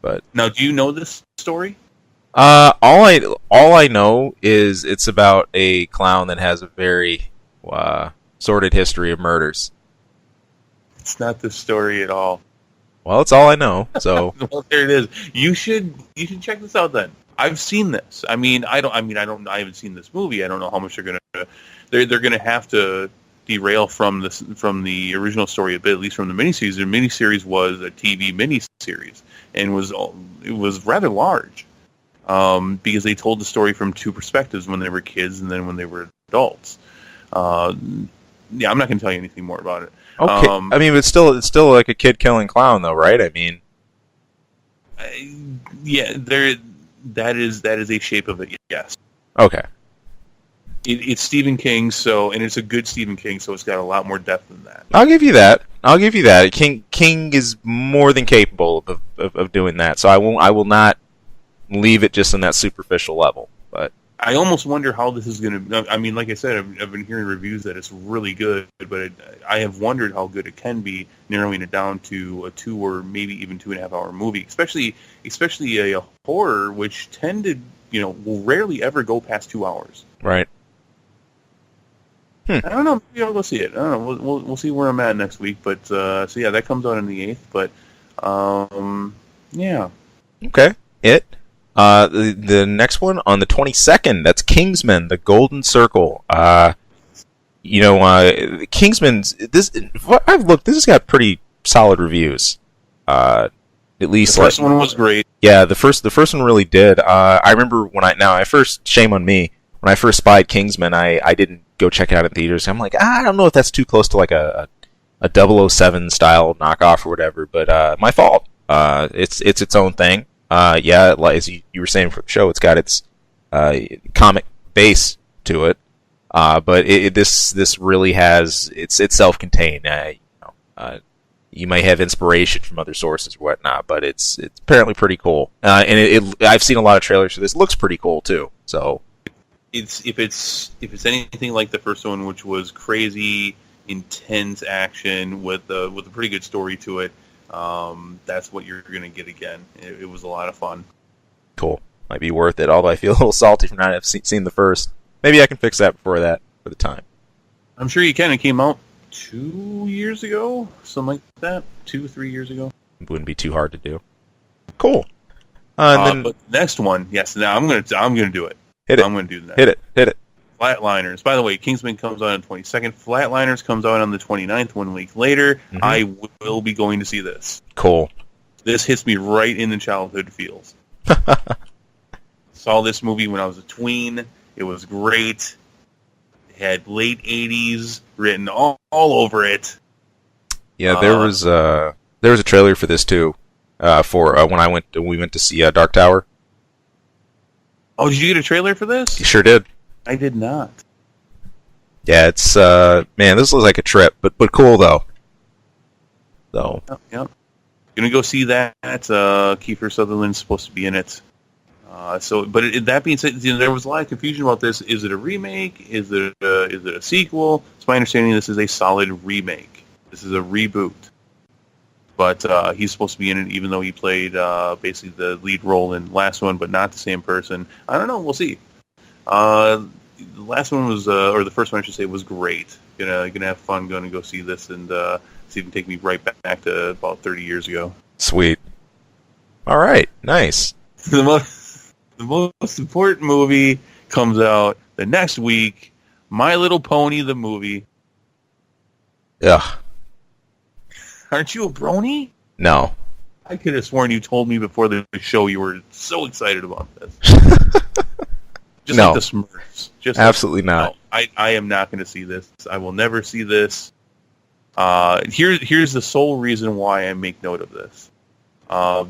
But now, do you know this story? All I know is it's about a clown that has a very sordid history of murders. It's not the story at all. Well, it's all I know. So well, there it is. You should check this out then. I've seen this. I haven't seen this movie. I don't know how much they're gonna have to derail from the original story a bit, at least from the miniseries. The miniseries was a TV miniseries, and it was rather large, because they told the story from two perspectives: when they were kids and then when they were adults. Yeah, I'm not going to tell you anything more about it. Okay, I mean, it's still like a kid killing clown, though, right? I mean, yeah, that is a shape of it. Yes. Okay. It's Stephen King, and it's a good Stephen King, so it's got a lot more depth than that. I'll give you that. King is more than capable of doing that. So I will not leave it just on that superficial level. But I almost wonder how this is going to. I mean, like I said, I've been hearing reviews that it's really good, but I have wondered how good it can be, narrowing it down to a 2 or maybe even 2.5 hour movie, especially a horror, which will rarely ever go past 2 hours. Right. I don't know. Maybe I'll go see it. I don't know. We'll see where I'm at next week. But so yeah, that comes out on the 8th. But yeah. Okay. The next one on the 22nd. That's Kingsman: The Golden Circle. Kingsman's this. What I've looked, this has got pretty solid reviews. At least the first one was great. Yeah, the first one really did. I remember shame on me. When I first spied Kingsman, I didn't go check it out in theaters. I'm like, I don't know if that's too close to like a 007 style knockoff or whatever, but my fault. It's its own thing. Yeah, as you were saying for the show, it's got its comic base to it. But this really has it's self-contained. You might have inspiration from other sources or whatnot, but it's apparently pretty cool. And I've seen a lot of trailers for this. It looks pretty cool too. So. If it's anything like the first one, which was crazy, intense action with a pretty good story to it, that's what you're going to get again. It was a lot of fun. Cool. Might be worth it, although I feel a little salty for not having seen the first. Maybe I can fix that before that for the time. I'm sure you can. It came out 2 years ago, something like that. 2-3 years ago. It wouldn't be too hard to do. Cool. But next one, yes. Now I'm gonna do it. I'm going to do that. Hit it. Flatliners. By the way, Kingsman comes out on the 22nd. Flatliners comes out on the 29th, 1 week later. Mm-hmm. I will be going to see this. Cool. This hits me right in the childhood feels. Saw this movie when I was a tween. It was great. It had late 80s written all over it. Yeah, there was a trailer for this too. For when we went to see Dark Tower. Oh, did you get a trailer for this? You sure did. I did not. Yeah, it's man, this looks like a trip, but cool though. So. Yep. Gonna go see that. Kiefer Sutherland's supposed to be in it. That being said, there was a lot of confusion about this. Is it a remake? Is it a sequel? It's my understanding this is a solid remake. This is a reboot. But he's supposed to be in it, even though he played basically the lead role in the last one, but not the same person. I don't know. We'll see. The last one was, or the first one I should say, was great. Gonna have fun. Going to go see this, and see if it can take me right back to about 30 years ago. Sweet. All right. Nice. The most important movie comes out the next week. My Little Pony, the movie. Ugh. Aren't you a brony? No. I could have sworn you told me before the show you were so excited about this. Just no. like the Smurfs. Absolutely not. No, I am not going to see this. I will never see this. Here's the sole reason why I make note of this.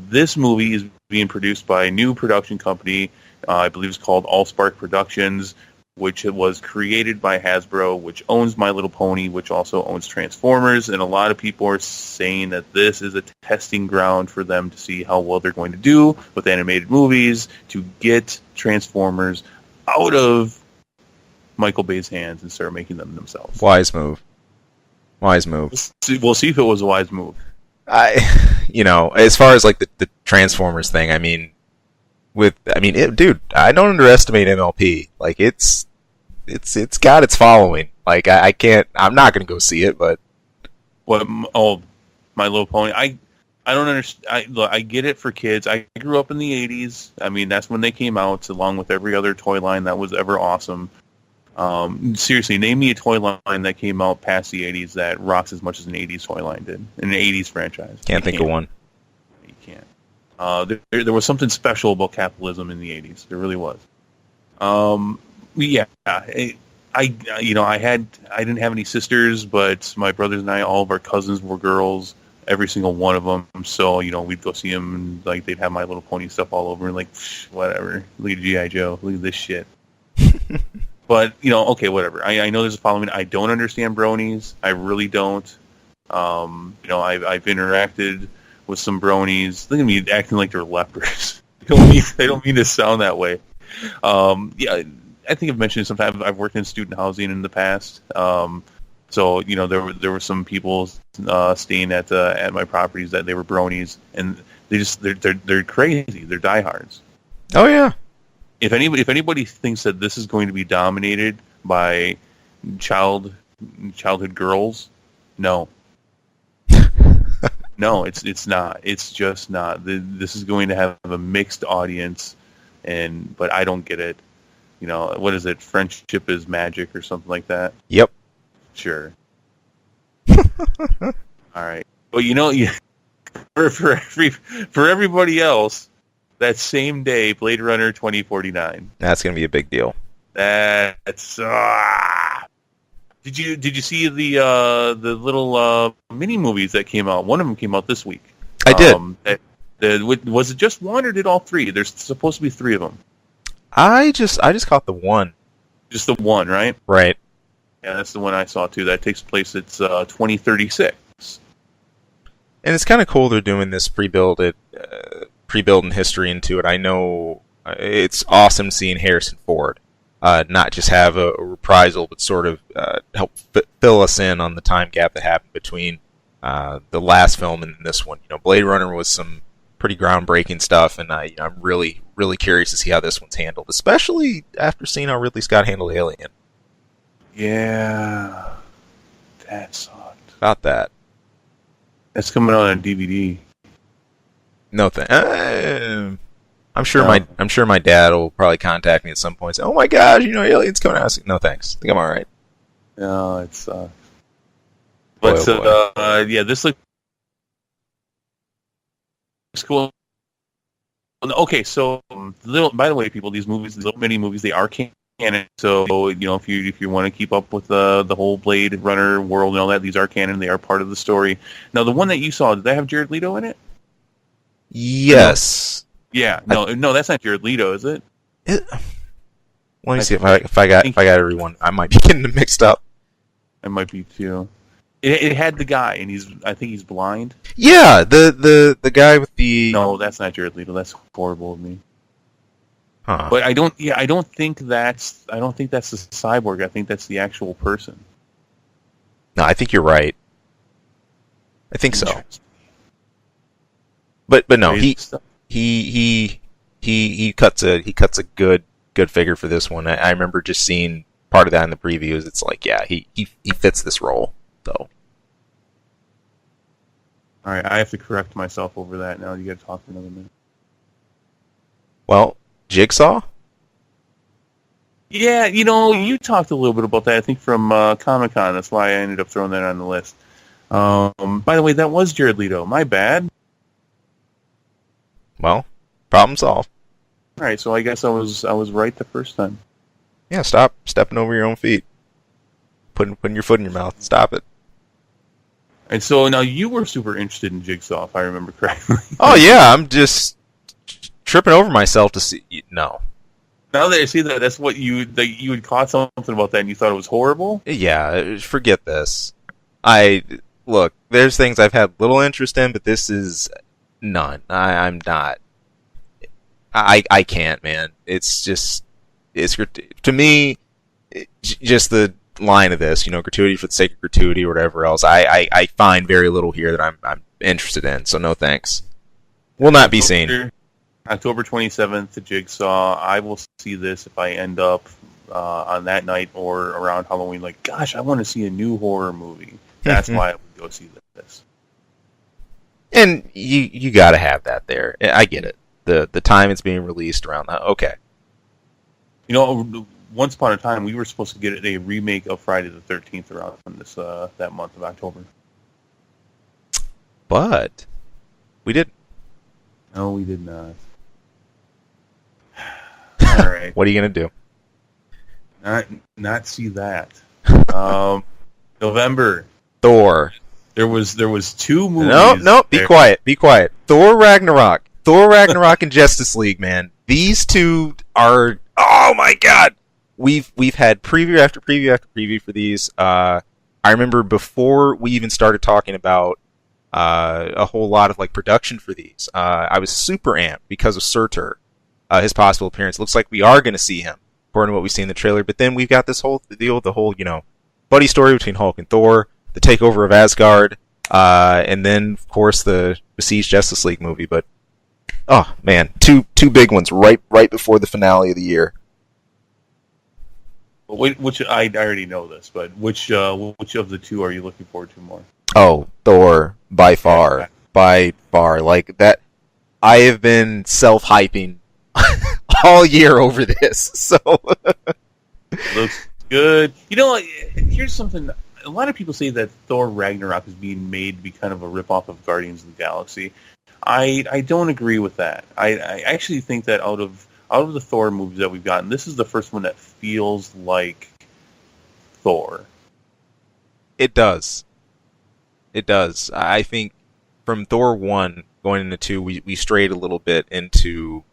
This movie is being produced by a new production company. I believe it's called Allspark Productions, which was created by Hasbro, which owns My Little Pony, which also owns Transformers. And a lot of people are saying that this is a testing ground for them to see how well they're going to do with animated movies to get Transformers out of Michael Bay's hands and start making them themselves. Wise move. Wise move. We'll see if it was a wise move. As far as like the Transformers thing, dude, I don't underestimate MLP. Like it's got its following. Like I'm not gonna go see it, but what? Oh, My Little Pony. I don't understand. I get it for kids. I grew up in the 80s. That's when they came out, along with every other toy line that was ever awesome. Seriously, name me a toy line that came out past the 80s that rocks as much as an 80s toy line did. An 80s franchise. Can't think of one. You can't. There was something special about capitalism in the 80s. There really was. Yeah. I didn't have any sisters, but my brothers and I, all of our cousins were girls. Every single one of them. So, we'd go see them, and like they'd have My Little Pony stuff all over, and like, whatever. Look at G.I. Joe. Look at this shit. But, okay, whatever. I know there's a following. I don't understand bronies. I really don't. I've interacted with some bronies. Look at me acting like they're lepers. I don't mean to sound that way. Yeah, I think I've mentioned sometimes I've worked in student housing in the past. So there were some people staying at my properties that they were bronies, and they're crazy. They're diehards. Oh yeah. If anybody thinks that this is going to be dominated by childhood girls, no. No, it's not. It's just not. This is going to have a mixed audience, but I don't get it. What is it? Friendship is magic or something like that? Yep. Sure. All right. Well, for everybody else, that same day, Blade Runner 2049. That's going to be a big deal. That's. Did you see the little mini movies that came out? One of them came out this week. I did. Was it just one, or did all three? There's supposed to be three of them. I just caught the one. Just the one, right? Right. Yeah, that's the one I saw too. That takes place. It's 2036. And it's kind of cool they're doing this pre-building history into it. I know it's awesome seeing Harrison Ford not just have a reprisal, but sort of help fill us in on the time gap that happened between the last film and this one. Blade Runner was some pretty groundbreaking stuff, and I'm really, really curious to see how this one's handled, especially after seeing how Ridley Scott handled Alien. Yeah, that sucked. About that. That's coming out on DVD. No I'm sure my dad will probably contact me at some point and say, "Oh my gosh, Alien's coming out." No thanks. I think I'm all right. No, it sucks. But yeah, this looks cool. Okay, so by the way, people, these little mini movies, they are canon. So if you want to keep up with the whole Blade Runner world and all that, these are canon. They are part of the story. Now, the one that you saw, did that have Jared Leto in it? Yes. Yeah. No, that's not Jared Leto, is it? Let me see if I got everyone. I might be getting them mixed up. I might be too. It had the guy, and I think he's blind. Yeah, the guy with the. No, that's not Jared Leto. That's horrible of me. Huh. But I don't think that's the cyborg. I think that's the actual person. No, I think you're right. I think so. But no, he cuts a good figure for this one. I remember just seeing part of that in the previews. It's like, yeah, he fits this role though. All right, I have to correct myself over that now. You got to talk for another minute. Well, Jigsaw? Yeah, you talked a little bit about that, I think, from Comic-Con. That's why I ended up throwing that on the list. By the way, that was Jared Leto. My bad. Well, problem solved. All right, so I guess I was right the first time. Yeah, stop stepping over your own feet. Putting your foot in your mouth. Stop it. And so now you were super interested in Jigsaw, if I remember correctly. Oh, yeah, I'm just tripping over myself to see. No. Now that I see that's what you had caught something about that and you thought it was horrible? Yeah, forget this. Look, there's things I've had little interest in, but this is none. I'm not. I can't, man. It's to me, just the line of this, gratuity for the sake of gratuity or whatever else. I find very little here that I'm interested in. So no thanks. Will not be seen. October 27th, the Jigsaw. I will see this if I end up on that night or around Halloween. Like, gosh, I want to see a new horror movie. That's why I would go see this. And you got to have that there. I get it. The time it's being released around that. Okay. once upon a time, we were supposed to get a remake of Friday the 13th around this that month of October. But we didn't. No, we did not. All right. What are you gonna do? Not see that. November. Thor. There was two movies. No, be quiet. Be quiet. Thor Ragnarok. And Justice League, man. These two are, oh my god. We've had preview after preview after preview for these. I remember before we even started talking about a whole lot of like production for these. I was super amped because of Surtur, his possible appearance. Looks like we are going to see him, according to what we see in the trailer. But then we've got this whole deal, the whole buddy story between Hulk and Thor, the takeover of Asgard, and then of course the Besieged Justice League movie. But oh man, two big ones right before the finale of the year. Which I already know this, but which of the two are you looking forward to more? Oh, Thor, by far. Like that, I have been self-hyping all year over this, so. Looks good. Here's something. A lot of people say that Thor Ragnarok is being made to be kind of a ripoff of Guardians of the Galaxy. I don't agree with that. I actually think that out of the Thor movies that we've gotten, this is the first one that feels like Thor. It does. I think from Thor 1 going into 2, we strayed a little bit into,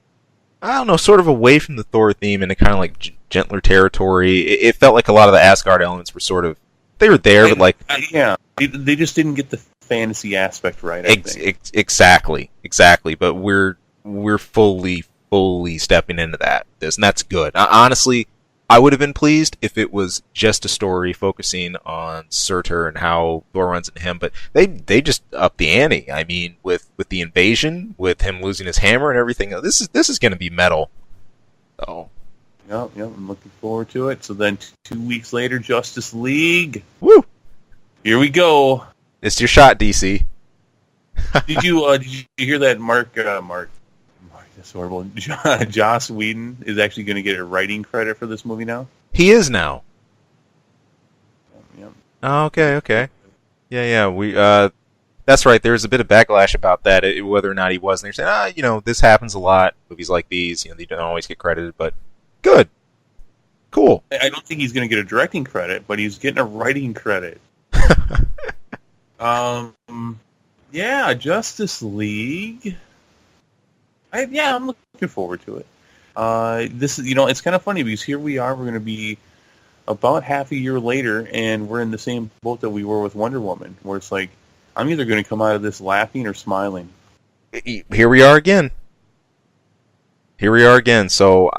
I don't know, sort of away from the Thor theme into kind of like gentler territory. It felt like a lot of the Asgard elements were sort of, they were there, but like... yeah, they just didn't get the fantasy aspect right, I think. Exactly. But we're fully stepping into that. And that's good. Honestly, I would have been pleased if it was just a story focusing on Surtur and how Thor runs into him, but they just upped the ante. I mean, with the invasion, with him losing his hammer and everything, this is going to be metal. So. Yep, I'm looking forward to it. So then 2 weeks later, Justice League. Woo! Here we go. It's your shot, DC. Did you hear that Mark, that's horrible. Joss Whedon is actually going to get a writing credit for this movie now? He is now. Yep. Oh, okay. Yeah. We that's right. There was a bit of backlash about that, whether or not he was. And they're saying, this happens a lot. Movies like these, they don't always get credited, but good, cool. I don't think he's going to get a directing credit, but he's getting a writing credit. Yeah, Justice League. I'm looking forward to it. This is, it's kind of funny because here we are. We're going to be about half a year later, and we're in the same boat that we were with Wonder Woman, where it's like I'm either going to come out of this laughing or smiling. Here we are again. So,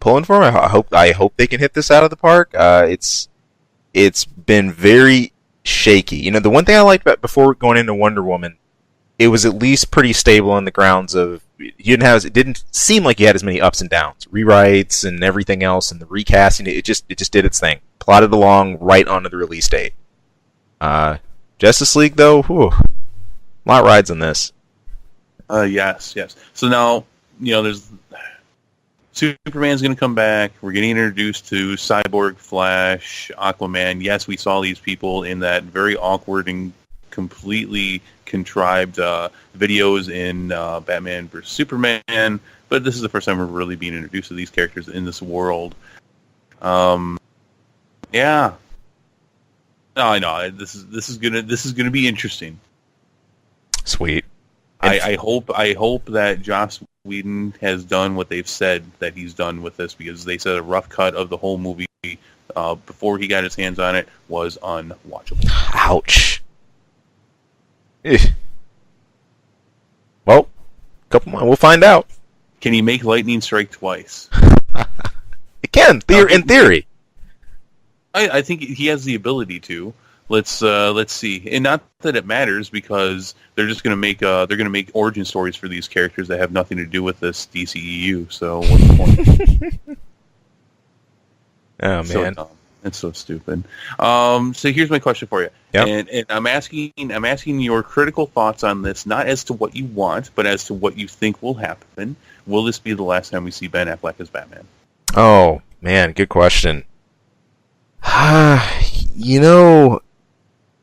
pulling for them. I hope they can hit this out of the park. It's been very shaky. The one thing I liked about before going into Wonder Woman, it was at least pretty stable on the grounds of it didn't seem like you had as many ups and downs, rewrites and everything else, and the recasting. It just did its thing, plodded along right onto the release date. Justice League though, a lot rides on this. Yes. So now there's Superman's going to come back. We're getting introduced to Cyborg, Flash, Aquaman. Yes, we saw these people in that very awkward and completely contrived videos in Batman vs. Superman, but this is the first time we're really being introduced to these characters in this world. Yeah. No, I know this is gonna be interesting. Sweet. I hope that Joss Whedon has done what they've said that he's done with this, because they said a rough cut of the whole movie before he got his hands on it was unwatchable. Ouch. Well, couple more. We'll find out. Can he make lightning strike twice? It can, in theory. I think he has the ability to. Let's see, and not that it matters, because they're just going to make origin stories for these characters that have nothing to do with this DCEU. So what's the point? Oh man, it's so stupid. So here's my question for you, and I'm asking your critical thoughts on this, not as to what you want, but as to what you think will happen. Will this be the last time we see Ben Affleck as Batman? Oh Man, good question. You know,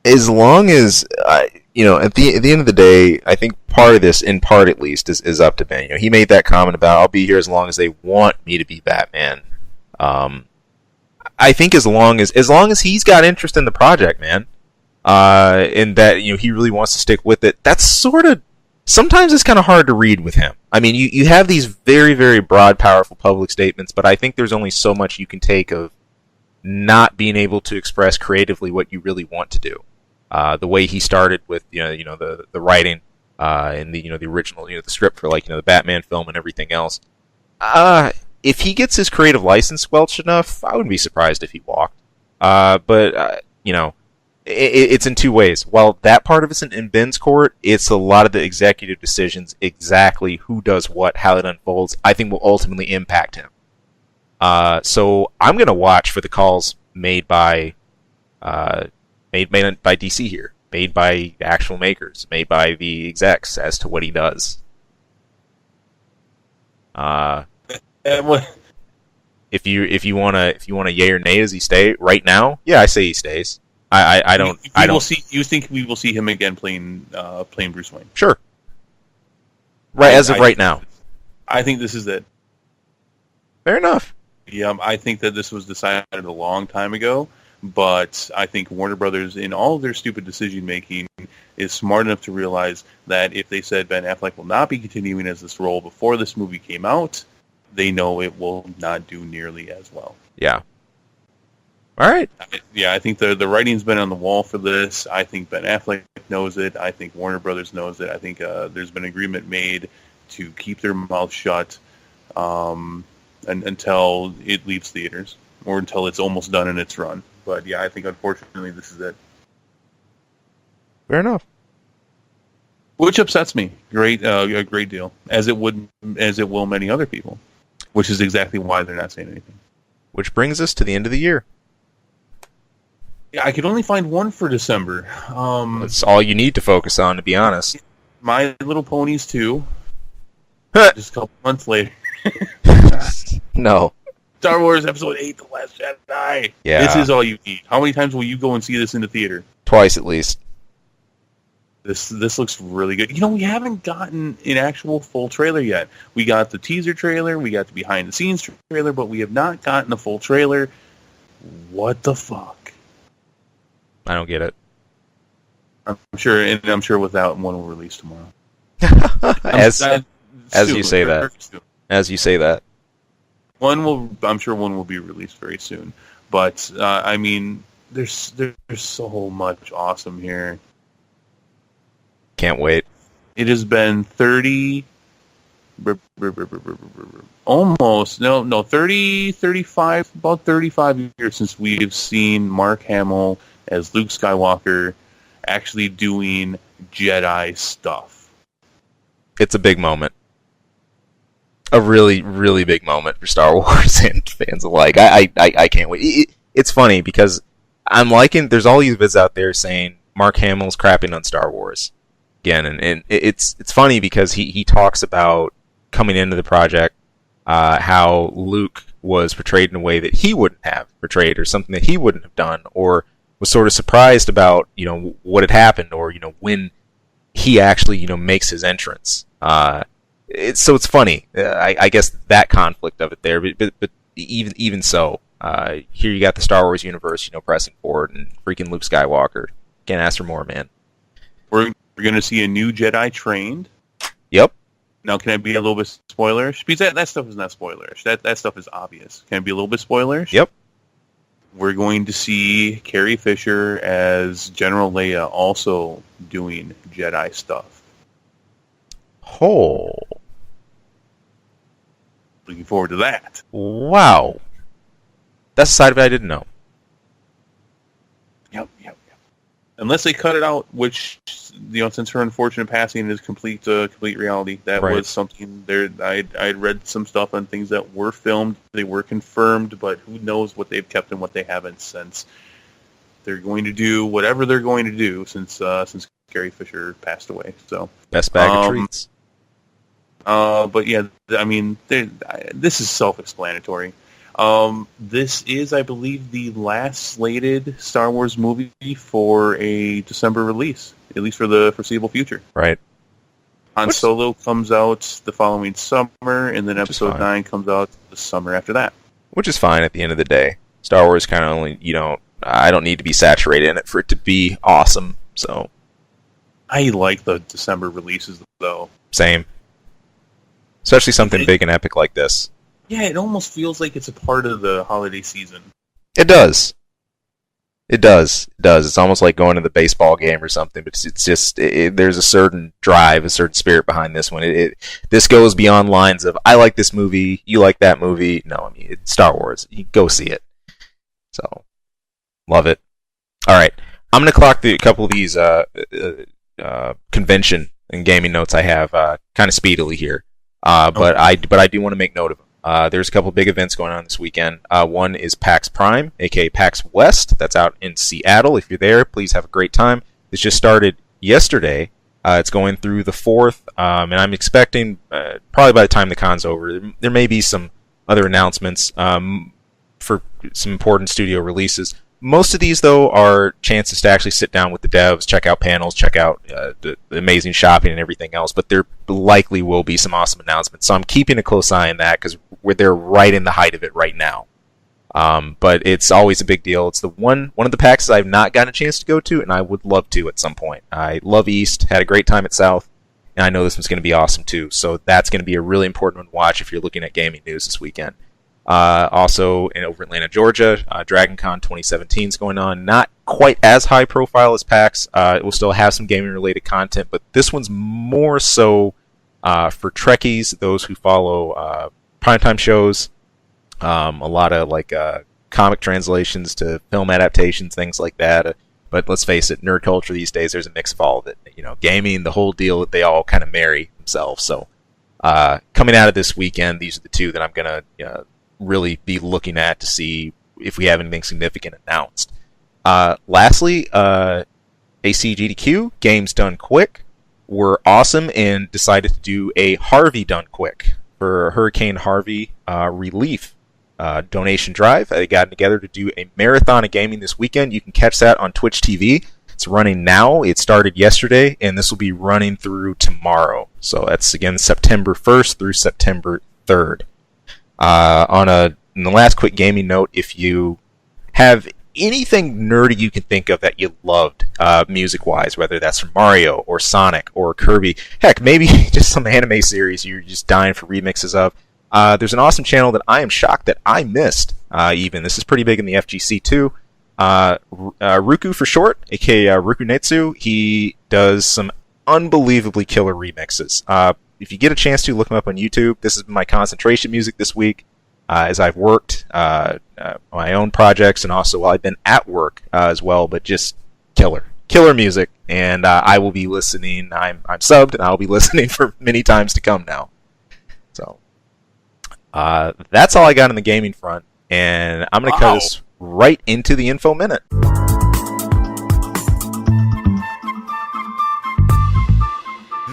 as long as at the end of the day, I think part of this, in part at least, is up to Ben. He made that comment about I'll be here as long as they want me to be Batman. I think as long as he's got interest in the project, man, and that he really wants to stick with it. That's sort of sometimes it's kind of hard to read with him. I mean, you have these very, very broad, powerful public statements, but I think there's only so much you can take of not being able to express creatively what you really want to do. The way he started with the writing and the original the script for the Batman film and everything else. If he gets his creative license squelched enough, I wouldn't be surprised if he walked. But it's in two ways. While that part of it's in Ben's court, it's a lot of the executive decisions, exactly who does what, how it unfolds, I think will ultimately impact him. So I'm going to watch for the calls made by DC here, made by the actual makers, made by the execs as to what he does. If you want to yay or nay, does he stay right now? Yeah, I say he stays. I don't. You think we will see him again playing Bruce Wayne? Sure. Right, as of right now. I think this is it. Fair enough. Yeah, I think that this was decided a long time ago, but I think Warner Brothers, in all of their stupid decision making, is smart enough to realize that if they said Ben Affleck will not be continuing as this role before this movie came out, they know it will not do nearly as well. Yeah. All right. I think the writing's been on the wall for this. I think Ben Affleck knows it. I think Warner Brothers knows it. I think there's been agreement made to keep their mouth shut until it leaves theaters or until it's almost done in its run. But yeah, I think unfortunately this is it. Fair enough. Which upsets me a great deal, as it will many other people. Which is exactly why they're not saying anything. Which brings us to the end of the year. Yeah, I could only find one for December. That's all you need to focus on, to be honest. My Little Ponies 2. Just a couple months later. No. Star Wars Episode 8, The Last Jedi. Yeah. This is all you need. How many times will you go and see this in the theater? Twice at least. This looks really good. We haven't gotten an actual full trailer yet. We got the teaser trailer, we got the behind-the-scenes trailer, but we have not gotten a full trailer. What the fuck? I don't get it. I'm sure with that one will release tomorrow. As you say that. As you say that. I'm sure one will be released very soon. But I mean, there's so much awesome here. Can't wait. It has been 30 almost 30 35 about 35 years since we've seen Mark Hamill as Luke Skywalker actually doing Jedi stuff. It's a big moment. A really, really big moment for Star Wars and fans alike. I can't wait. It's funny because I'm liking, there's all these vids out there saying Mark Hamill's crapping on Star Wars again, and it's funny because he talks about coming into the project, how Luke was portrayed in a way that he wouldn't have portrayed, or something that he wouldn't have done, or was sort of surprised about, what had happened, or, when he actually, makes his entrance. It's funny. I guess that conflict of it there, but even so, here you got the Star Wars universe, pressing forward, and freaking Luke Skywalker. Can't ask for more, man. We're going to see a new Jedi trained. Yep. Now, can I be a little bit spoilerish? Because that stuff is not spoilerish. That stuff is obvious. Can I be a little bit spoilerish? Yep. We're going to see Carrie Fisher as General Leia also doing Jedi stuff. Oh. Looking forward to that. Wow. That's a side of it I didn't know. Yep. Unless they cut it out, which, since her unfortunate passing is complete reality, that right. was something there. I'd read some stuff on things that were filmed, they were confirmed, but who knows what they've kept and what they haven't, since they're going to do whatever they're going to do since Carrie Fisher passed away. So best bag of treats. But yeah, I mean, this is self-explanatory. This is, I believe, the last slated Star Wars movie for a December release, at least for the foreseeable future. Right. Han Solo comes out the following summer, and then Episode 9 comes out the summer after that. Which is fine at the end of the day. Star Wars kind of only, I don't need to be saturated in it for it to be awesome, so. I like the December releases, though. Same. Especially something big and epic like this. Yeah, it almost feels like it's a part of the holiday season. It does. It does. It's almost like going to the baseball game or something, but it's just, there's a certain drive, a certain spirit behind this one. This goes beyond lines of, I like this movie, you like that movie. No, I mean, it's Star Wars. You go see it. So, love it. All right. I'm going to clock a couple of these convention and gaming notes I have kind of speedily here. But I do want to make note of them. There's a couple of big events going on this weekend. One is PAX Prime, aka PAX West. That's out in Seattle. If you're there, please have a great time. This just started yesterday. It's going through the 4th, and I'm expecting probably by the time the con's over, there may be some other announcements for some important studio releases. Most of these, though, are chances to actually sit down with the devs, check out panels, check out the amazing shopping and everything else, but there likely will be some awesome announcements. So I'm keeping a close eye on that because they're right in the height of it right now. But it's always a big deal. It's the one of the PAXs I've not gotten a chance to go to, and I would love to at some point. I love East, had a great time at South, and I know this one's going to be awesome too. So that's going to be a really important one to watch if you're looking at gaming news this weekend. Also, over Atlanta, Georgia, DragonCon 2017 is going on. Not quite as high profile as PAX. It will still have some gaming-related content, but this one's more so for Trekkies, those who follow primetime shows, a lot of comic translations to film adaptations, things like that. But let's face it, nerd culture these days, there's a mix of all of it. Gaming, the whole deal, they all kind of marry themselves. So coming out of this weekend, these are the two that I'm going to really be looking at to see if we have anything significant announced. Lastly, ACGDQ, Games Done Quick, were awesome and decided to do a Harvey Done Quick for Hurricane Harvey relief donation drive. They got together to do a marathon of gaming this weekend. You can catch that on Twitch TV. It's running now. It started yesterday, and this will be running through tomorrow. So that's, again, September 1st through September 3rd. In the last quick gaming note, if you have anything nerdy you can think of that you loved music-wise, whether that's from Mario or Sonic or Kirby, heck, maybe just some anime series you're just dying for remixes of, there's an awesome channel that I am shocked that I missed even. This is pretty big in the FGC too. Ruku for short, aka Rukunetsu, he does some unbelievably killer remixes. If you get a chance to, look him up on YouTube. This has been my concentration music this week as I've worked my own projects and also while I've been at work as well, but just killer music. And I will be listening. I'm subbed, and I'll be listening for many times to come now. So that's all I got on the gaming front, and I'm going to cut us right into the Info Minute.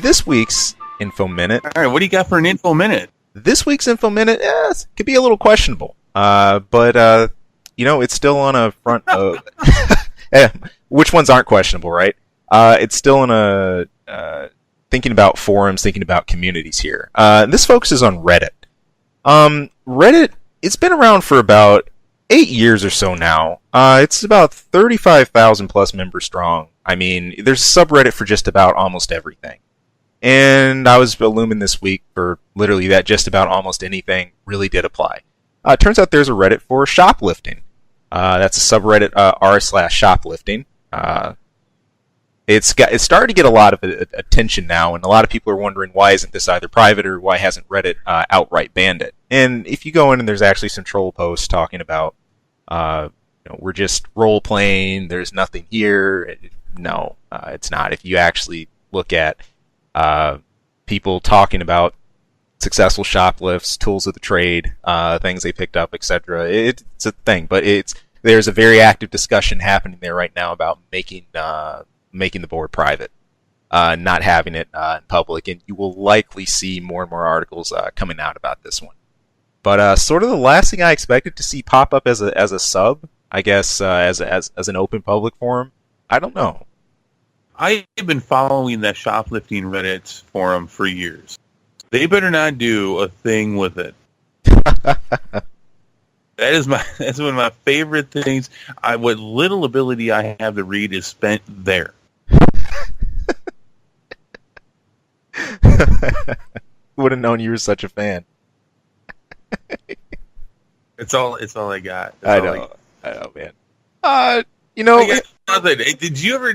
This week's Info Minute. All right, what do you got for an Info Minute? This week's Info Minute could be a little questionable, but it's still on a front of which ones aren't questionable, right? It's still on a thinking about forums, thinking about communities here. This focuses on Reddit. Reddit, it's been around for about 8 years or so now. It's about 35,000 plus members strong. I mean, there's a subreddit for just about almost everything. And I was illumined this week for literally that just about almost anything really did apply. It turns out there's a Reddit for shoplifting. That's a subreddit r/shoplifting. It's started to get a lot of attention now, and a lot of people are wondering why isn't this either private or why hasn't Reddit outright banned it. And if you go in and there's actually some troll posts talking about, we're just role playing, there's nothing here. No, it's not. If you actually look at people talking about successful shoplifts, tools of the trade, things they picked up, etc. It's a thing, but there's a very active discussion happening there right now about making the board private, not having it in public, and you will likely see more and more articles coming out about this one. But sort of the last thing I expected to see pop up as a sub, I guess, as an open public forum. I don't know. I've been following that shoplifting Reddit forum for years. They better not do a thing with it. That's one of my favorite things. What little ability I have to read is spent there. Would have known you were such a fan. It's all I got. I know, man. You know, Did you ever?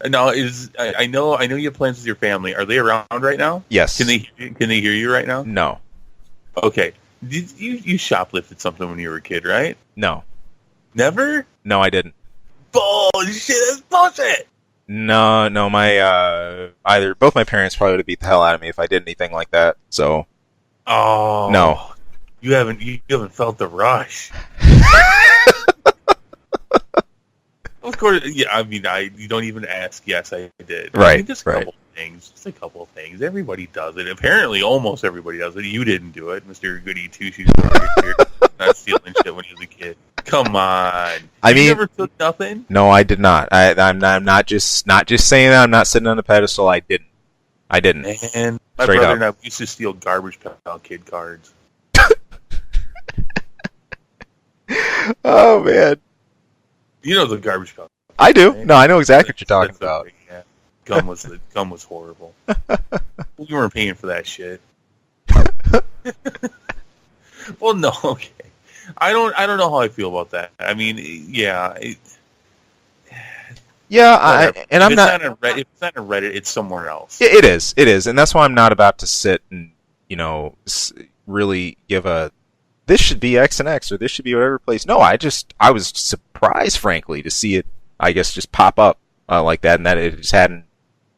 No, I know you have plans with your family. Are they around right now? Yes. Can they hear you right now? No. Okay. Did you shoplifted something when you were a kid, right? No. Never? No, I didn't. Bullshit! That's bullshit. No. My both my parents probably would have beat the hell out of me if I did anything like that. So. Oh. No. You haven't felt the rush. Of course, yeah. I mean, you don't even ask. Yes, I did. Right. I mean, just a couple things. Just a couple of things. Everybody does it. Apparently, almost everybody does it. You didn't do it, Mr. Goody Two Shoes. Not stealing shit when you was a kid. Come on. You never took nothing. No, I did not. I'm not just saying that. I'm not sitting on the pedestal. I didn't. Man, my brother and I used to steal Garbage Pail Kid cards. Oh man. You know the Garbage Pail. I do. Right? No, I know exactly what you're talking about. Yeah. Gum was horrible. We weren't paying for that shit. Well, no, okay. I don't know how I feel about that. I mean, yeah. I'm not. If it's not on Reddit, it's somewhere else. It is, and that's why I'm not about to sit and really give a. This should be X and X, or this should be whatever place. No, I was surprised, frankly, to see it, I guess, just pop up like that, and that it just hadn't,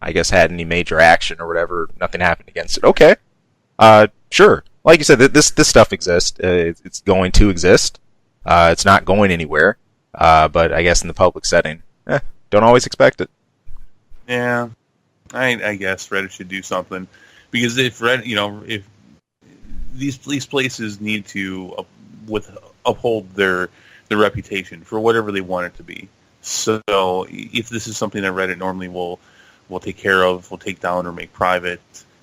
I guess, had any major action or whatever. Nothing happened against it. Okay, sure. Like you said, this stuff exists. It's going to exist. It's not going anywhere. But I guess in the public setting, don't always expect it. Yeah, I guess Reddit should do something, because if Reddit, if these places need to uphold their reputation for whatever they want it to be. So if this is something that Reddit normally will take care of, will take down or make private,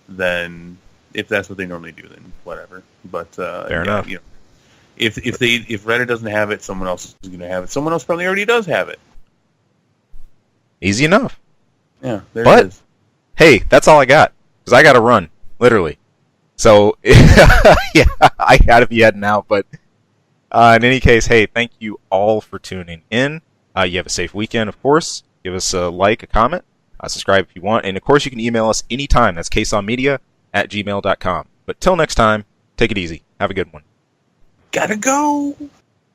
then if that's what they normally do, then whatever. But fair enough. If Reddit doesn't have it, someone else is going to have it. Someone else probably already does have it. Easy enough. Yeah, it is. Hey, that's all I got, because I got to run, literally. So, yeah, I gotta be heading out, but in any case, hey, thank you all for tuning in. You have a safe weekend, of course. Give us a like, a comment, subscribe if you want, and of course you can email us anytime. That's caseonmedia@gmail.com. But till next time, take it easy. Have a good one. Gotta go!